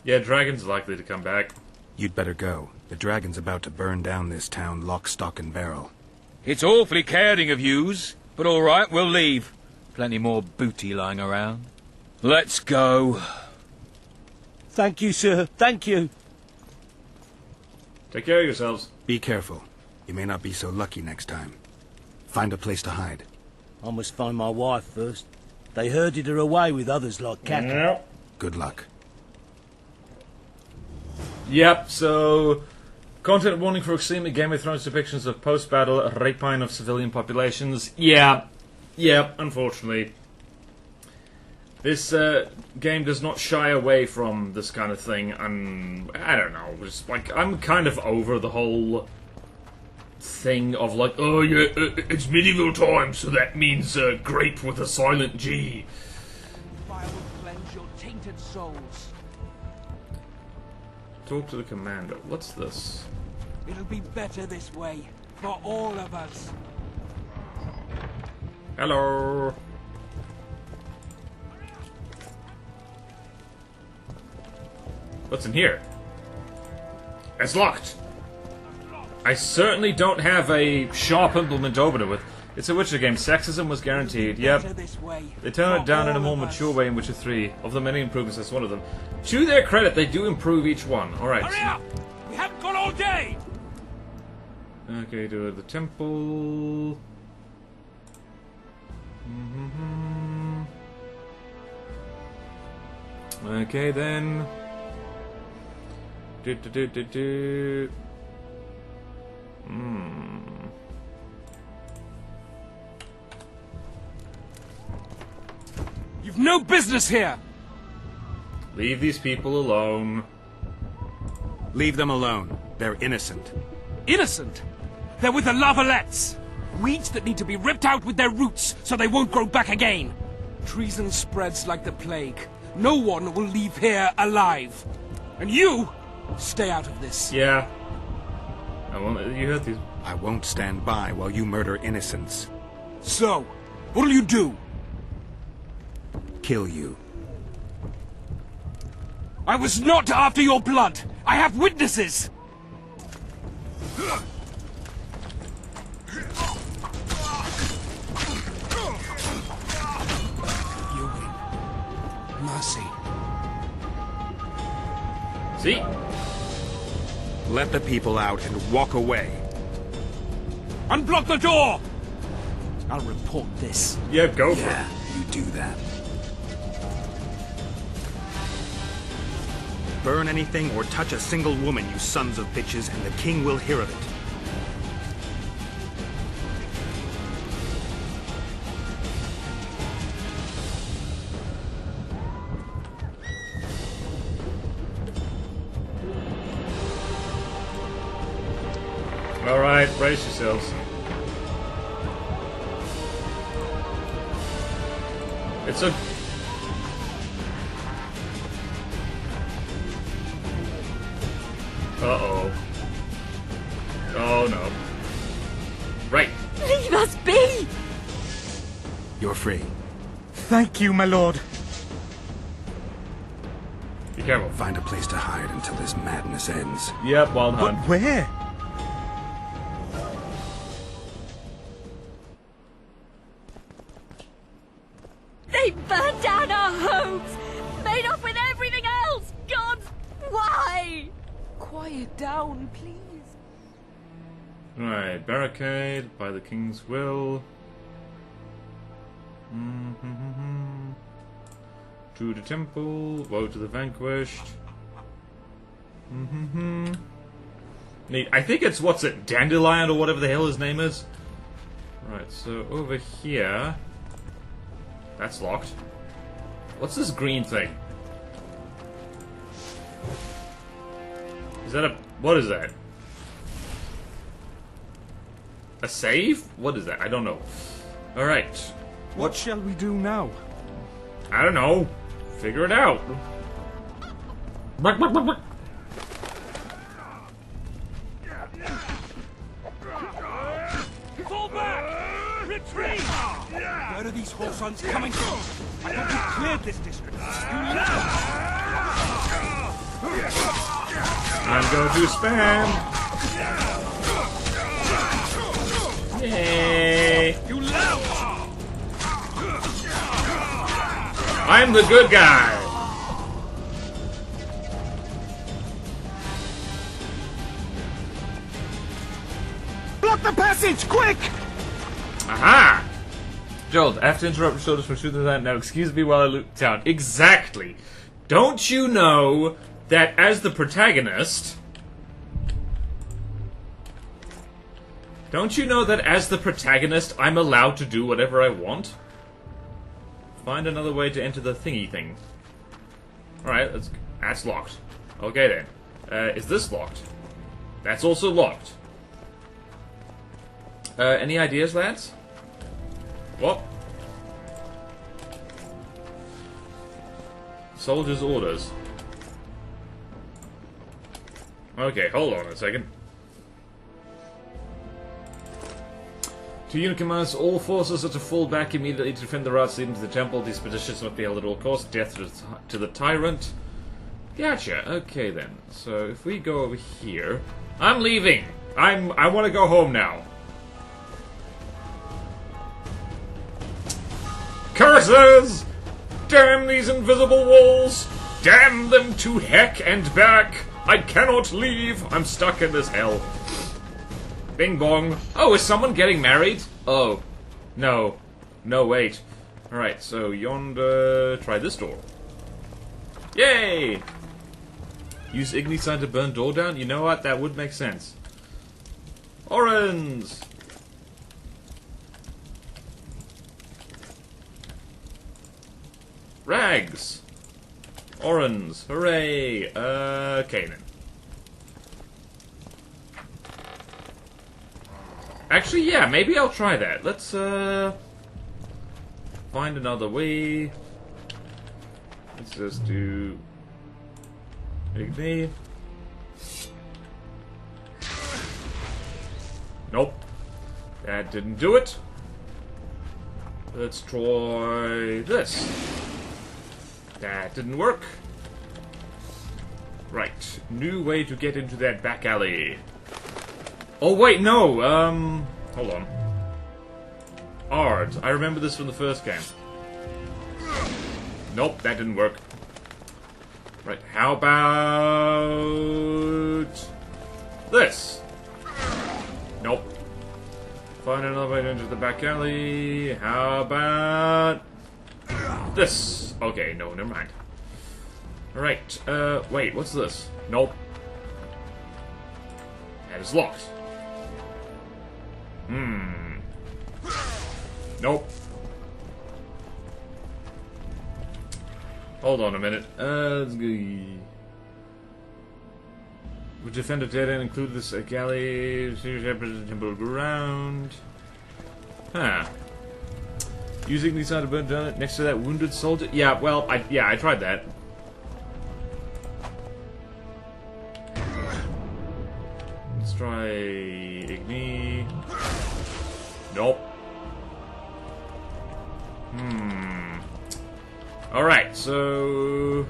Yeah, dragons are likely to come back. You'd better go. The dragon's about to burn down this town lock, stock, and barrel. It's awfully caring of yous, but all right, we'll leave. Plenty more booty lying around. Let's go. Thank you, sir. Thank you. Take care of yourselves. Be careful. You may not be so lucky next time. Find a place to hide. I must find my wife first. They herded her away with others like cattle. Yep. Good luck. Yep, so... Content warning for extremely Game of Thrones depictions of post-battle rapine of civilian populations. Yeah. Yep, unfortunately. This game does not shy away from this kind of thing, and I don't know, just like, I'm kind of over the whole thing of like, oh yeah, it's medieval times, so that means grape with a silent G. Fire will cleanse your tainted souls. Talk to the commander. What's this? It'll be better this way, for all of us. Hello. What's in here? It's locked. I certainly don't have a sharp implement to open it with. It's a Witcher game. Sexism was guaranteed. Yep. They turn it down in a more mature way in Witcher 3. Of the many improvements, that's one of them. To their credit, they do improve each one. Alright. Hurry up! We haven't got all day! Okay, do the temple. Okay, then. You've no business here! Leave these people alone. Leave them alone. They're innocent. Innocent? They're with the Lavalettes! Weeds that need to be ripped out with their roots so they won't grow back again. Treason spreads like the plague. No one will leave here alive. And you, stay out of this. Yeah. You heard these. I won't stand by while you murder innocents. So, what'll you do? Kill you. I was not after your blood! I have witnesses! mercy. See? Let the people out and walk away. Unblock the door! I'll report this. Yeah, go for it. Yeah, you do that. Burn anything or touch a single woman, you sons of bitches, and the king will hear of it. Alright, brace yourselves. It's a... Uh-oh. Oh, no. Right. Leave us be! You're free. Thank you, my lord. Be careful. Find a place to hide until this madness ends. Yep, wild But hunt. where? They burned down our homes! Made off with everything else! God, why? Quiet down, please. Right, barricade by the king's will. To the temple, woe to the vanquished. Neat. I think it's, what's it, Dandelion or whatever the hell his name is? Right, so over here... That's locked. What's this green thing? Is that a... What is that? A save? What is that? I don't know. Alright. What shall we do now? I don't know. Figure it out. Fall back! Retreat! Where are these horse hunts coming from? I thought we cleared this district. I'm going to spam. Yay! You lout! I'm the good guy. Block the passage, quick! Aha! Gerald, I have to interrupt shoulders from shooting that. Now, excuse me while I look down. Exactly. Don't you know that as the protagonist... Don't you know that as the protagonist, I'm allowed to do whatever I want? Find another way to enter the thingy thing. Alright, that's locked. Okay then. Is this locked? That's also locked. Any ideas, lads? What? Soldiers' orders. Okay, hold on a second. To unit commands, all forces are to fall back immediately to defend the routes leading to the temple. These petitions must be held at all costs. Death to the tyrant. Gotcha. Okay then. So if we go over here, I'm leaving. I want to go home now. Curses! Damn these invisible walls! Damn them to heck and back! I cannot leave! I'm stuck in this hell. Bing bong. Oh, is someone getting married? Oh. No. No, wait. Alright, so yonder... Try this door. Yay! Use Ignicite to burn door down? You know what? That would make sense. Orange! Rags! Orange! Hooray! Okay then. Actually, yeah, maybe I'll try that. Let's, find another way. Let's just do... Ignite. Nope. That didn't do it. Let's try this. That didn't work. Right. New way to get into that back alley. Oh, wait, no. Hold on. Ard. I remember this from the first game. Nope, that didn't work. Right, how about this? Nope. Find another way to enter the back alley. How about this? Okay, no, never mind. Alright, wait, what's this? Nope. That is locked. Nope. Hold on a minute. Let's go. We defend a dead end, include this galley, temple ground. Huh. Using these side of burn down next to that wounded soldier. Yeah, well, I tried that. Let's try Igni. Nope. Alright, so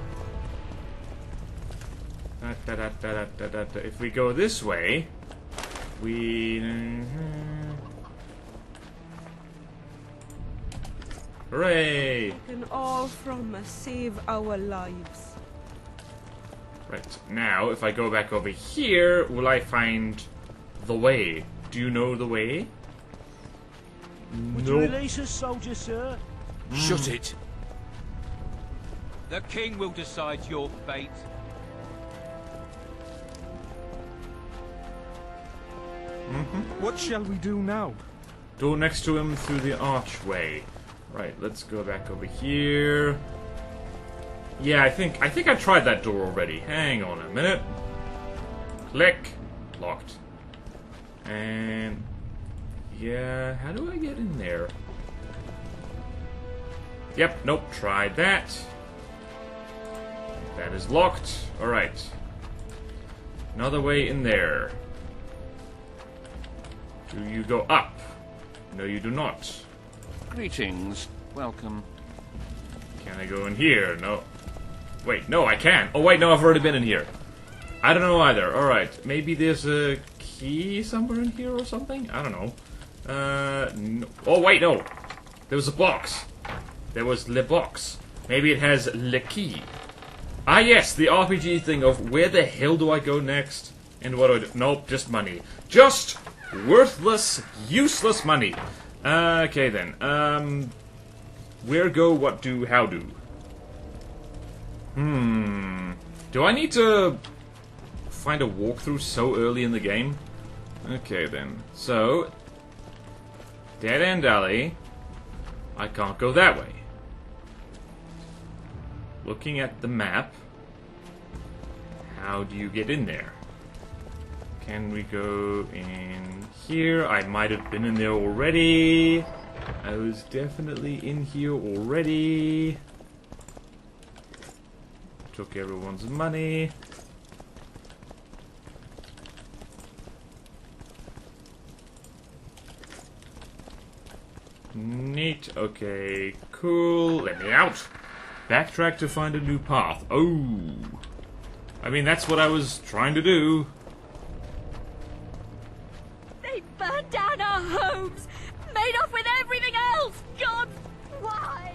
if we go this way, we hooray! Taken all from us, save our lives. Right, now if I go back over here, will I find the way? Do you know the way? Would you release us, soldier, sir? Shut it. The king will decide your fate. What shall we do now? Door next to him through the archway. Right, let's go back over here. Yeah, I think I tried that door already. Hang on a minute. Click. Locked. And yeah, how do I get in there? Yep, nope, tried that. That is locked. Alright. Another way in there. Do you go up? No, you do not. Greetings. Welcome. Can I go in here? No. Wait, no, I can. Oh, wait, no, I've already been in here. I don't know either. Alright, maybe there's a key somewhere in here or something? I don't know. No. Oh, wait, no. There was a box. There was le box. Maybe it has le key. Ah, yes, the RPG thing of where the hell do I go next? And what do I do? Nope, just money. Just worthless, useless money. Okay, then. Where go, what do, how do? Do I need to find a walkthrough so early in the game? Okay, then. So, dead end alley. I can't go that way. Looking at the map, how do you get in there? Can we go in here? I might have been in there already. I was definitely in here already. Took everyone's money. Neat. Okay, cool. Let me out. Backtrack to find a new path. Oh. I mean, that's what I was trying to do. They burned down our homes, made off with everything else. God, why?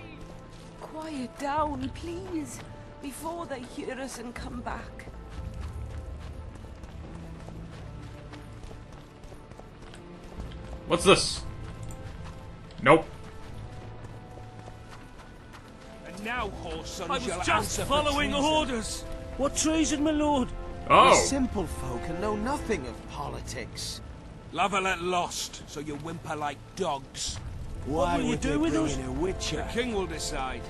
Quiet down, please, before they hear us and come back. What's this? Nope. And now, whoreson, I was just following orders. What treason, my lord? Oh. The simple folk know nothing of politics. Love-a-let lost, so you whimper like dogs. What will you do with us? A witcher? The king will decide.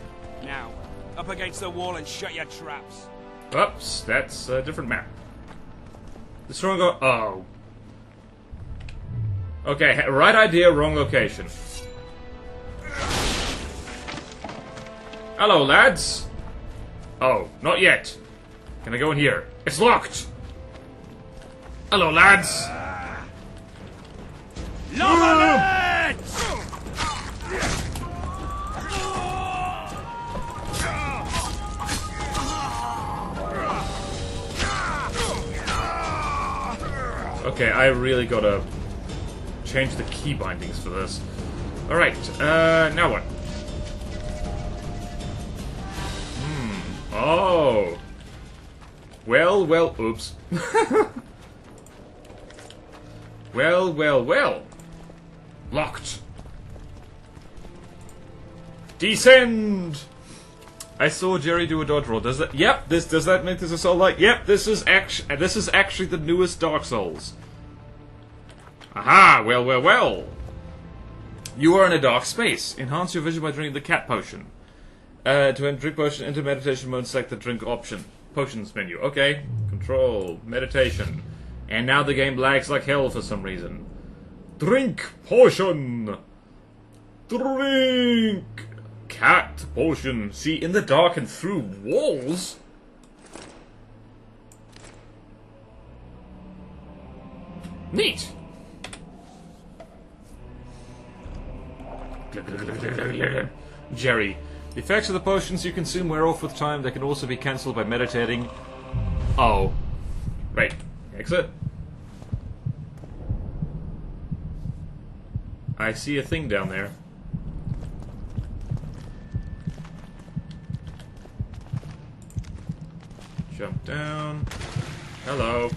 Now, up against the wall and shut your traps. Oops, that's a different map. The strong go. Oh. Okay, right idea, wrong location. Hello, lads. Oh, not yet. Can I go in here? It's locked. Hello, lads. Okay, I really gotta change the key bindings for this. Alright, now what? Oh. Well, well, oops. Well, well, well. Locked. Descend! I saw Jerry do a dodge roll. Does that? Yep. Does that make this a Soul like? Yep. This is actually the newest Dark Souls. Aha! Well, well, well. You are in a dark space. Enhance your vision by drinking the cat potion. To drink potion, enter meditation mode. Select the drink option. Potions menu. Okay. Control. Meditation. And now the game lags like hell for some reason. Drink potion. Drink. Cat potion. See, in the dark and through walls? Neat. Jerry. The effects of the potions you consume wear off with time. They can also be cancelled by meditating. Oh. Right. Exit. I see a thing down there. Jump down. Hello.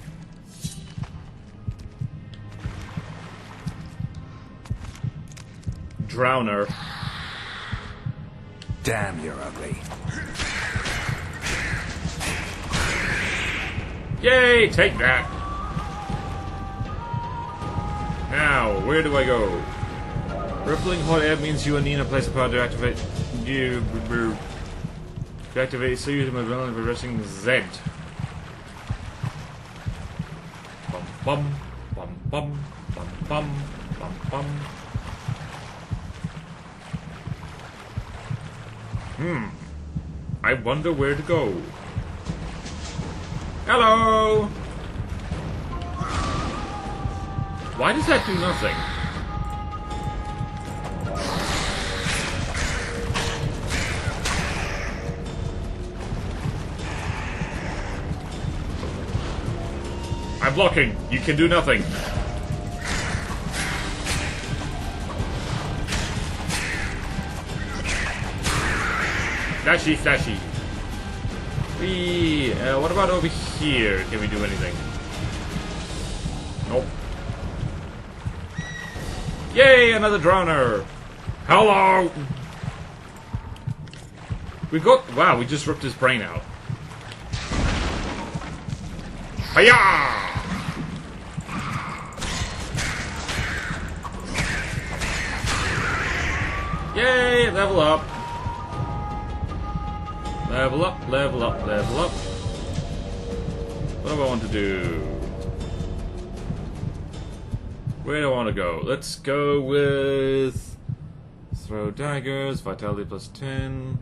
Drowner. Damn, you're ugly. Yay, take that. Now, where do I go? Rippling hot air means you and Nina place a power to activate you. To activate, so you to move on by pressing Z. Bum bum bum bum bum bum bum bum. I wonder where to go. Hello! Why does that do nothing? I'm blocking. You can do nothing. Flashy, flashy. What about over here? Can we do anything? Nope. Yay, another drowner! Hello! We've got... Wow, we just ripped his brain out. Hiya! Yay, level up. Level up, level up, level up. What do I want to do? Where do I want to go? Let's go with... Throw daggers, vitality plus 10.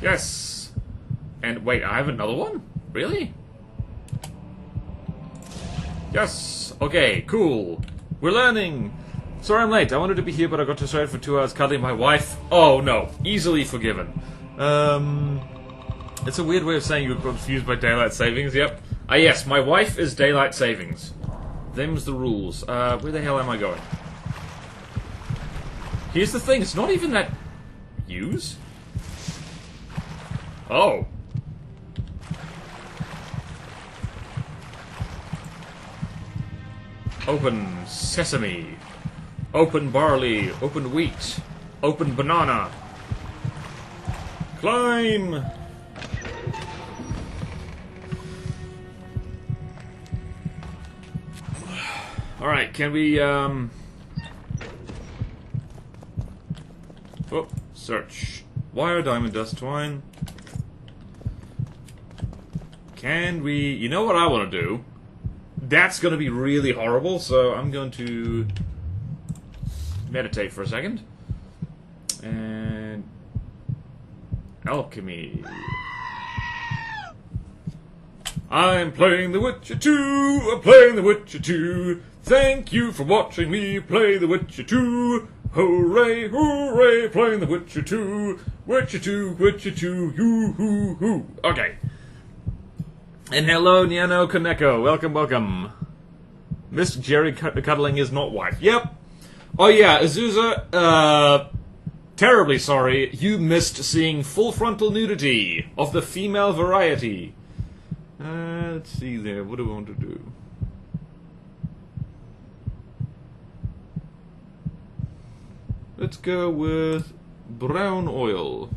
Yes! And wait, I have another one? Really? Yes! Okay, cool. We're learning! Sorry I'm late. I wanted to be here, but I got distracted for 2 hours cuddling my wife. Oh, no. Easily forgiven. It's a weird way of saying you were confused by daylight savings. Yep. Ah, yes. My wife is daylight savings. Them's the rules. Where the hell am I going? Here's the thing. It's not even that... Use? Oh. Open sesame. Open barley. Open wheat. Open banana. Climb! Alright, can we, Oh, search. Wire, diamond, dust, twine. Can we... You know what I want to do? That's going to be really horrible, so I'm going to meditate for a second. And... Alchemy. I'm playing The Witcher 2! I'm playing The Witcher 2! Thank you for watching me play The Witcher 2! Hooray, hooray, playing The Witcher 2! Witcher 2, Witcher 2, yoo-hoo-hoo! Okay. And hello, Niano Koneko. Welcome, welcome. Missed Jerry cuddling his not wife. Yep. Oh yeah, Azusa, terribly sorry. You missed seeing full frontal nudity of the female variety. Let's see there. What do I want to do? Let's go with brown oil.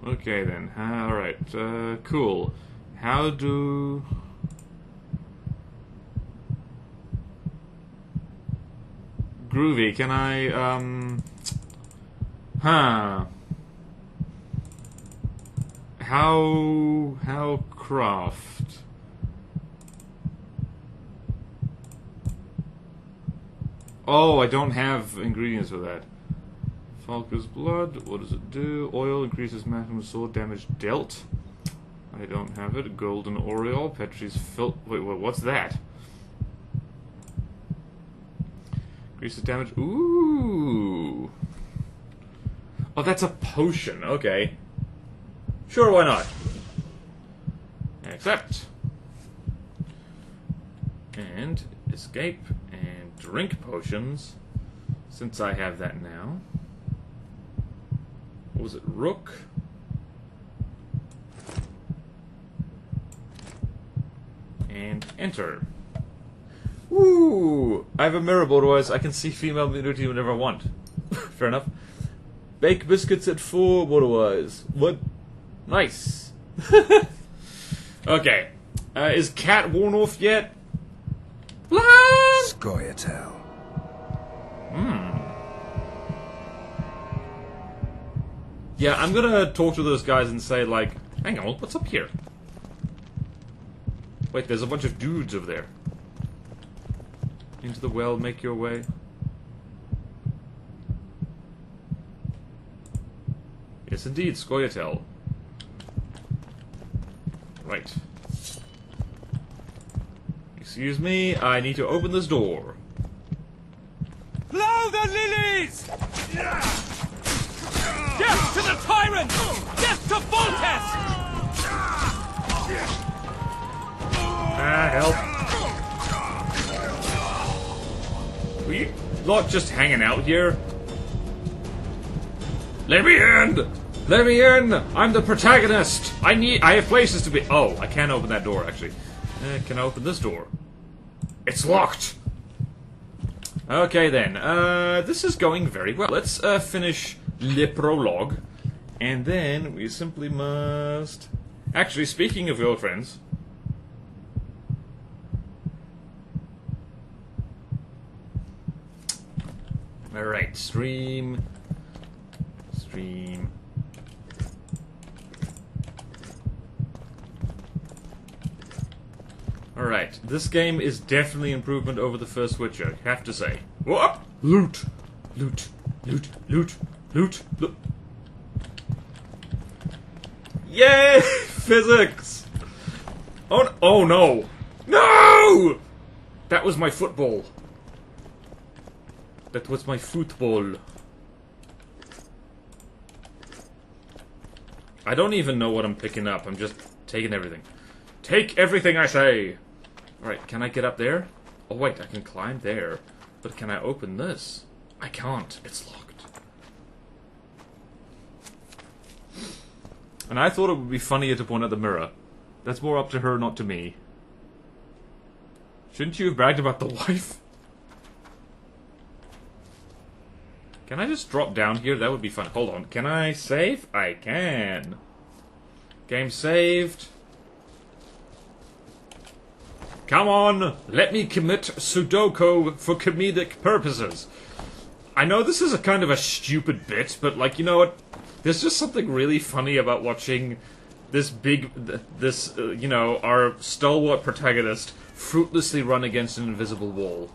Okay then. Alright. Cool. How do... Groovy, can I, How craft? Oh, I don't have ingredients for that. Falco's blood, what does it do? Oil increases maximum sword damage dealt. I don't have it. Golden Oriole, Petrie's wait, what's that? Increases damage. Ooh. Oh, that's a potion. Okay. Sure, why not? Accept. And escape and drink potions. Since I have that now. What was it? Rook. And enter. Ooh! I have a mirror, otherwise I can see female nudity whenever I want. Fair enough. Bake biscuits at 4, otherwise. What? Nice. Okay. Is Cat worn off yet? Scoia'tael. Yeah, I'm gonna talk to those guys and say, like, hang on, what's up here? Wait, there's a bunch of dudes over there. Into the well, make your way. Yes, indeed, Scoia'tael. Right. Excuse me, I need to open this door. Blow the lilies! Death to the tyrant! Death to Voltes! Help. Were you lot just hanging out here? Let me in! Let me in! I'm the protagonist! I have places to be. Oh, I can't open that door, actually. Can I open this door? It's locked! Okay then, this is going very well. Let's finish Le Prologue, and then we simply must... Actually, speaking of girlfriends... Alright, stream... Alright, this game is definitely improvement over the first Witcher, I have to say. Whoop! Loot! Loot! Loot! Loot! Loot! Loot! Yay! Physics! Oh no! No! That was my football. That was my football. I don't even know what I'm picking up. I'm just taking everything. Take everything I say! Alright, can I get up there? Oh wait, I can climb there. But can I open this? I can't. It's locked. And I thought it would be funnier to point at the mirror. That's more up to her, not to me. Shouldn't you have bragged about the wife? Can I just drop down here? That would be fun. Hold on. Can I save? I can. Game saved. Come on! Let me commit Sudoku for comedic purposes. I know this is a kind of a stupid bit, but, like, you know what? There's just something really funny about watching this you know, our stalwart protagonist fruitlessly run against an invisible wall.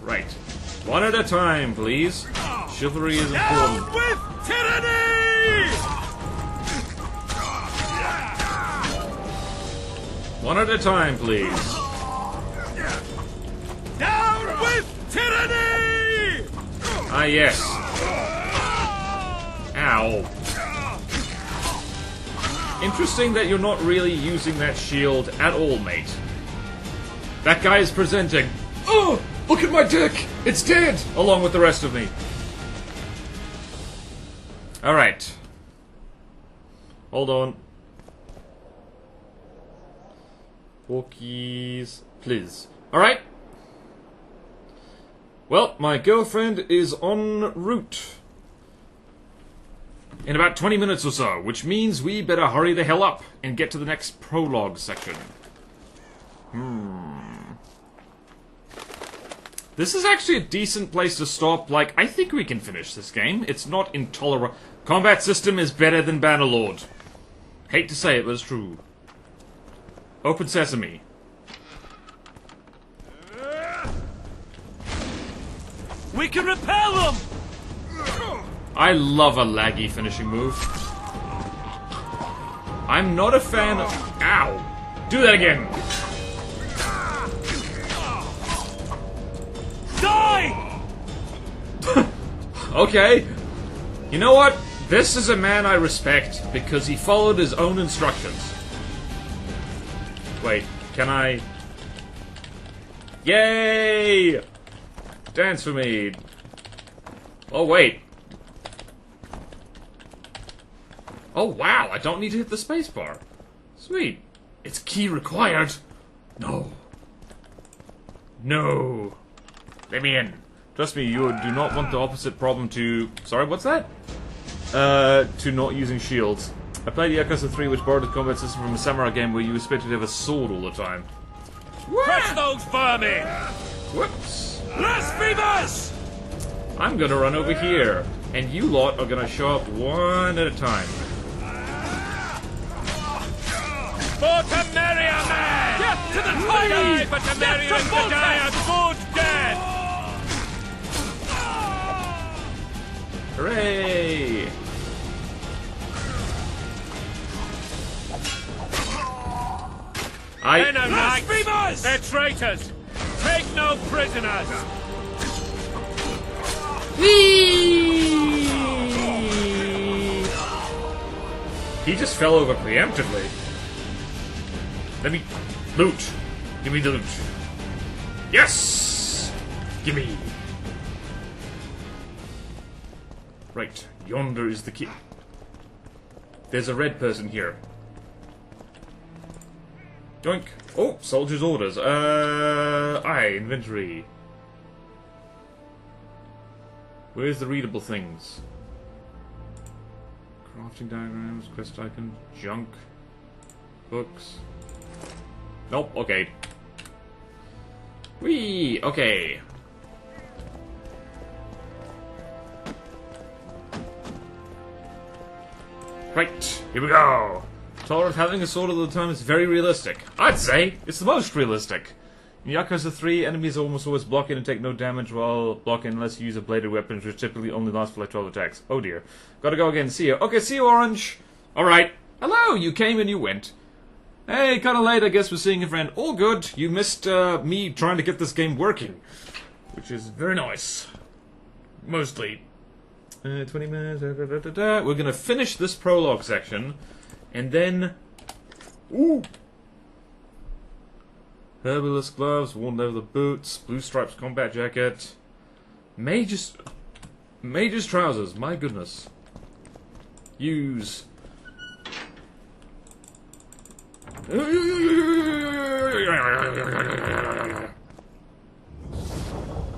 Right. One at a time, please. Chivalry is important. Down with tyranny! One at a time, please. Down with tyranny! Ah, yes. Ow. Interesting that you're not really using that shield at all, mate. That guy is presenting. Oh, look at my dick! It's dead! Along with the rest of me. Alright. Hold on. Walkies, please. Alright. Well, my girlfriend is en route. In about 20 minutes or so, which means we better hurry the hell up and get to the next prologue section. This is actually a decent place to stop. Like, I think we can finish this game. It's not intolerable. Combat system is better than Bannerlord. Hate to say it, but it's true. Open sesame. We can repel them! I love a laggy finishing move. I'm not a fan of... Ow! Do that again! Die! Okay. You know what? This is a man I respect because he followed his own instructions. Wait, can I... Yay! Dance for me. Oh, wait. Oh, wow, I don't need to hit the spacebar. Sweet. It's key required. No. No. Let me in. Trust me, you do not want the opposite problem to... Sorry, what's that? To not using shields. I played Yakuza 3, which borrowed the combat system from a samurai game where you expected to have a sword all the time. Crush those vermin! Whoops. Blasphemous! I'm gonna run over here, and you lot are gonna show up one at a time. For Temeria, man! Get to the die for Temeria and to die a good death! Hooray! They're no knights! They're traitors! Take no prisoners! He just fell over preemptively. Let me... Loot! Give me the loot. Yes! Gimme! Right, yonder is the key. There's a red person here. Doink. Oh, soldier's orders. Inventory. Where's the readable things? Crafting diagrams, quest icon, junk, books. Nope, okay. Whee! Okay. Right, here we go. Tolerant having a sword all the time is very realistic. I'd say it's the most realistic. In Yakuza 3, enemies almost always block in and take no damage while blocking unless you use a bladed weapon, which typically only lasts for like 12 attacks. Oh dear. Gotta go again. See you. Okay, see you, Orange. Alright. Hello, you came and you went. Hey, kinda late, I guess, for seeing a friend. All good. You missed me trying to get this game working. Which is very nice. Mostly. 20 minutes. We're gonna finish this prologue section. And then... Ooh! Herbalist gloves, worn leather boots, blue stripes combat jacket. Mage's trousers, my goodness. Use.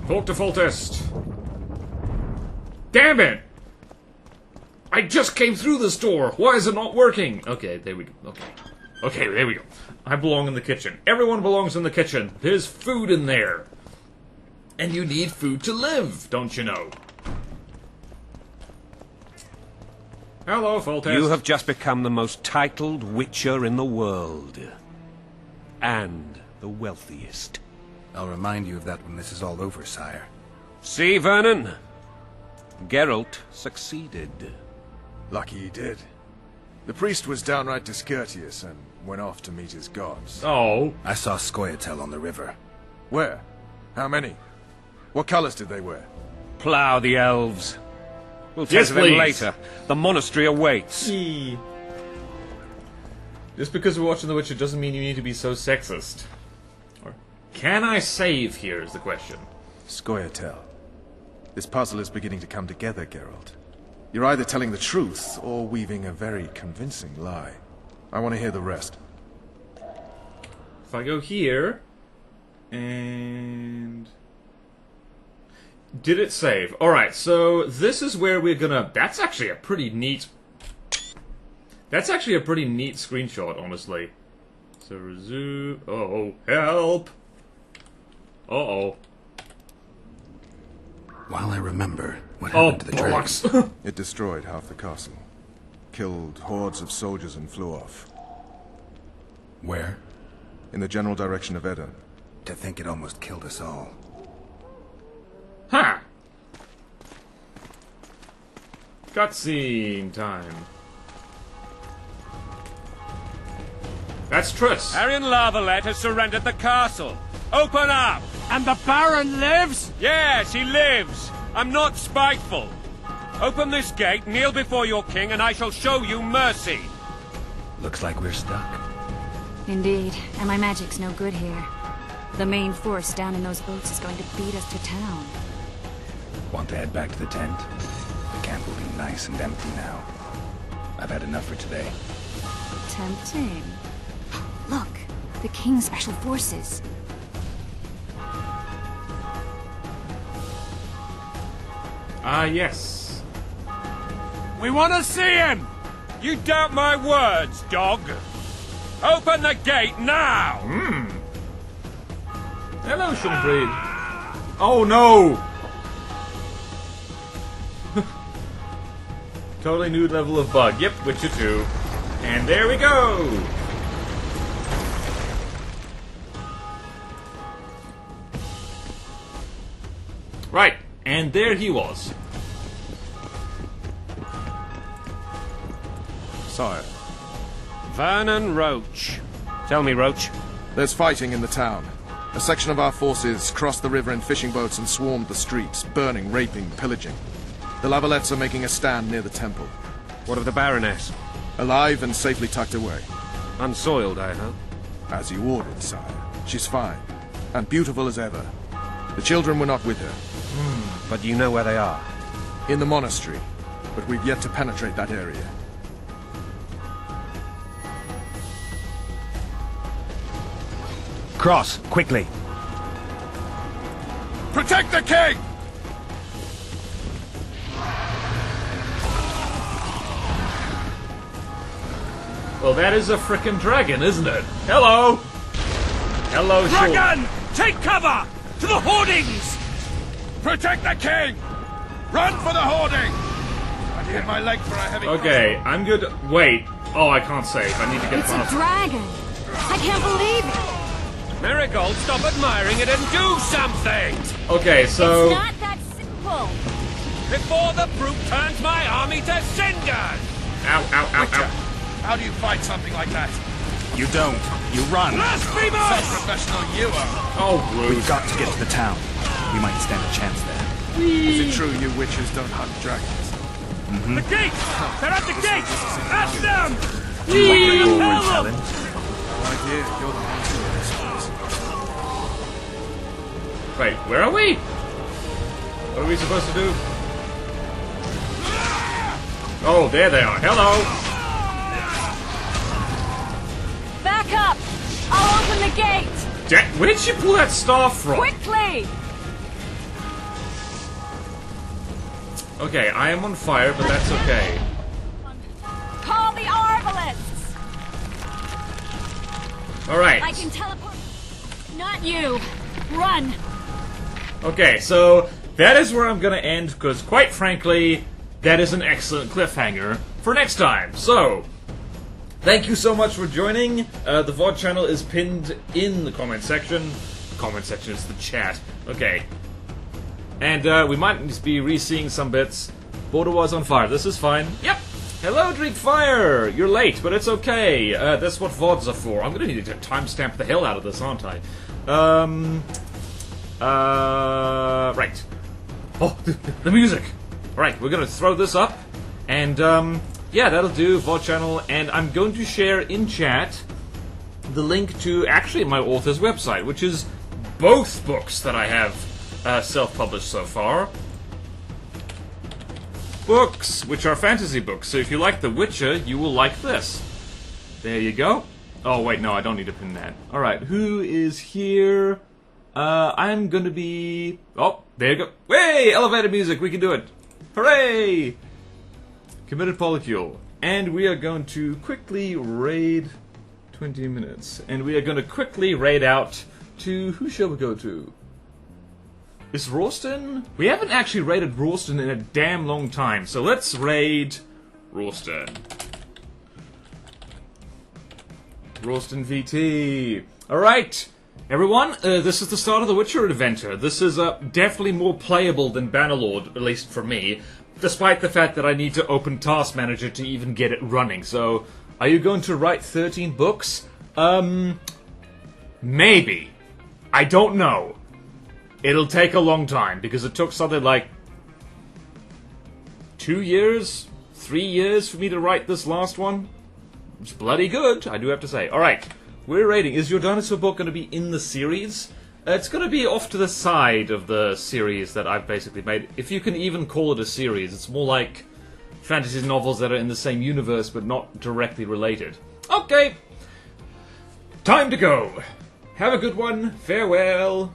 Talk to full test. Damn it! I just came through this door. Why is it not working? Okay, there we go. Okay, there we go. I belong in the kitchen. Everyone belongs in the kitchen. There's food in there. And you need food to live, don't you know? Hello, full test. You have just become the most titled witcher in the world. And the wealthiest. I'll remind you of that when this is all over, sire. See, Vernon? Gerald succeeded. Lucky he did. The priest was downright discourteous and went off to meet his gods. Oh. I saw Scoia'tael on the river. Where? How many? What colors did they wear? plough the elves. We'll Yes, tend to them please. later. The monastery awaits. Just because we're watching The Witcher doesn't mean you need to be so sexist. Or can I save here is the question. Scoia'tael. This puzzle is beginning to come together, Gerald. You're either telling the truth or weaving a very convincing lie. I want to hear the rest. If I go here, and... Did it save? Alright, so this is where we're gonna... That's actually a pretty neat... That's actually a pretty neat screenshot, honestly. So resume... Uh-oh, help! Uh-oh. While I remember what happened to the dragon. It destroyed half the castle. Killed hordes of soldiers and flew off. Where? In the general direction of Edda. To think it almost killed us all. Ha! Cutscene time. That's Triss. Arian Lavalette has surrendered the castle. Open up! And the Baron lives? Yes, he lives. I'm not spiteful. Open this gate, kneel before your king, and I shall show you mercy. Looks like we're stuck. Indeed, and my magic's no good here. The main force down in those boats is going to beat us to town. Want to head back to the tent? The camp will be nice and empty now. I've had enough for today. Tempting. Look, the King's Special Forces. Ah, yes. We want to see him! You doubt my words, dog. Open the gate now! Hello, Shumbreed. Oh, no! Totally new level of bug. Yep, Witcher 2. And there we go! Right, and there he was. Sire. Vernon Roach. Tell me, Roach. There's fighting in the town. A section of our forces crossed the river in fishing boats and swarmed the streets, burning, raping, pillaging. The Lavalettes are making a stand near the temple. What of the Baroness? Alive and safely tucked away. Unsoiled, I hope. As you ordered, sire. She's fine. And beautiful as ever. The children were not with her. But do you know where they are? In the monastery. But we've yet to penetrate that area. Cross, quickly. Protect the king! Well, that is a frickin' dragon, isn't it? Hello! Hello, Dragon! Take cover! To the hoardings! Protect the king! Run for the hoarding! I'd hit my leg for a heavy Okay, I'm good. Wait. Oh, I can't save. I need to get It's a past. dragon! I can't believe it! Marigold, stop admiring it and do something! Okay, so... It's not that simple! Before the brute turns my army to cinders! Ow, ow, ow, ow. How do you fight something like that? You don't. You run. Such professional you are. Oh, rude. We've got to get to the town. We might stand a chance there. Is it true you witches don't hunt dragons? The gate! They're at the gate! At them! Forward, Helen. No idea. You're the one who knows. Wait, where are we? What are we supposed to do? Oh, there they are. Hello! Back up! I'll open the gate! Where did you pull that staff from? Quickly! Okay, I am on fire, but that's okay. Call the Arbalists! Alright. I can teleport... Not you! Run! Okay, so that is where I'm gonna end, because quite frankly, that is an excellent cliffhanger for next time. So, thank you so much for joining. The VOD channel is pinned in the comment section. Comment section is the chat. Okay. And we might just be re-seeing some bits. Border was on fire. This is fine. Yep. Hello, Dreek Fire. You're late, but it's okay. That's what VODs are for. I'm gonna need to timestamp the hell out of this, aren't I? Right. Oh, the music! Alright, we're gonna throw this up, and, yeah, that'll do, VOD channel, and I'm going to share in chat the link to, actually, my author's website, which is both books that I have self-published so far. Books, which are fantasy books, so if you like The Witcher, you will like this. There you go. Oh, wait, no, I don't need to pin that. Alright, who is here? I'm gonna be... Oh, there you go. Hey, elevator music, we can do it. Hooray! Committed Polycule. And we are going to quickly raid... 20 minutes. And we are going to quickly raid out to... Who shall we go to? Is Rawston? We haven't actually raided Rawston in a damn long time, so let's raid Rawston. Rawston VT. Alright, everyone, this is the start of the Witcher adventure. This is definitely more playable than Bannerlord, at least for me, despite the fact that I need to open Task Manager to even get it running. So, are you going to write 13 books? Maybe. I don't know. It'll take a long time, because it took something like 2 years, 3 years for me to write this last one. It's bloody good, I do have to say. Alright, we're rating. Is your dinosaur book going to be in the series? It's going to be off to the side of the series that I've basically made. If you can even call it a series, it's more like fantasy novels that are in the same universe but not directly related. Okay, time to go. Have a good one. Farewell.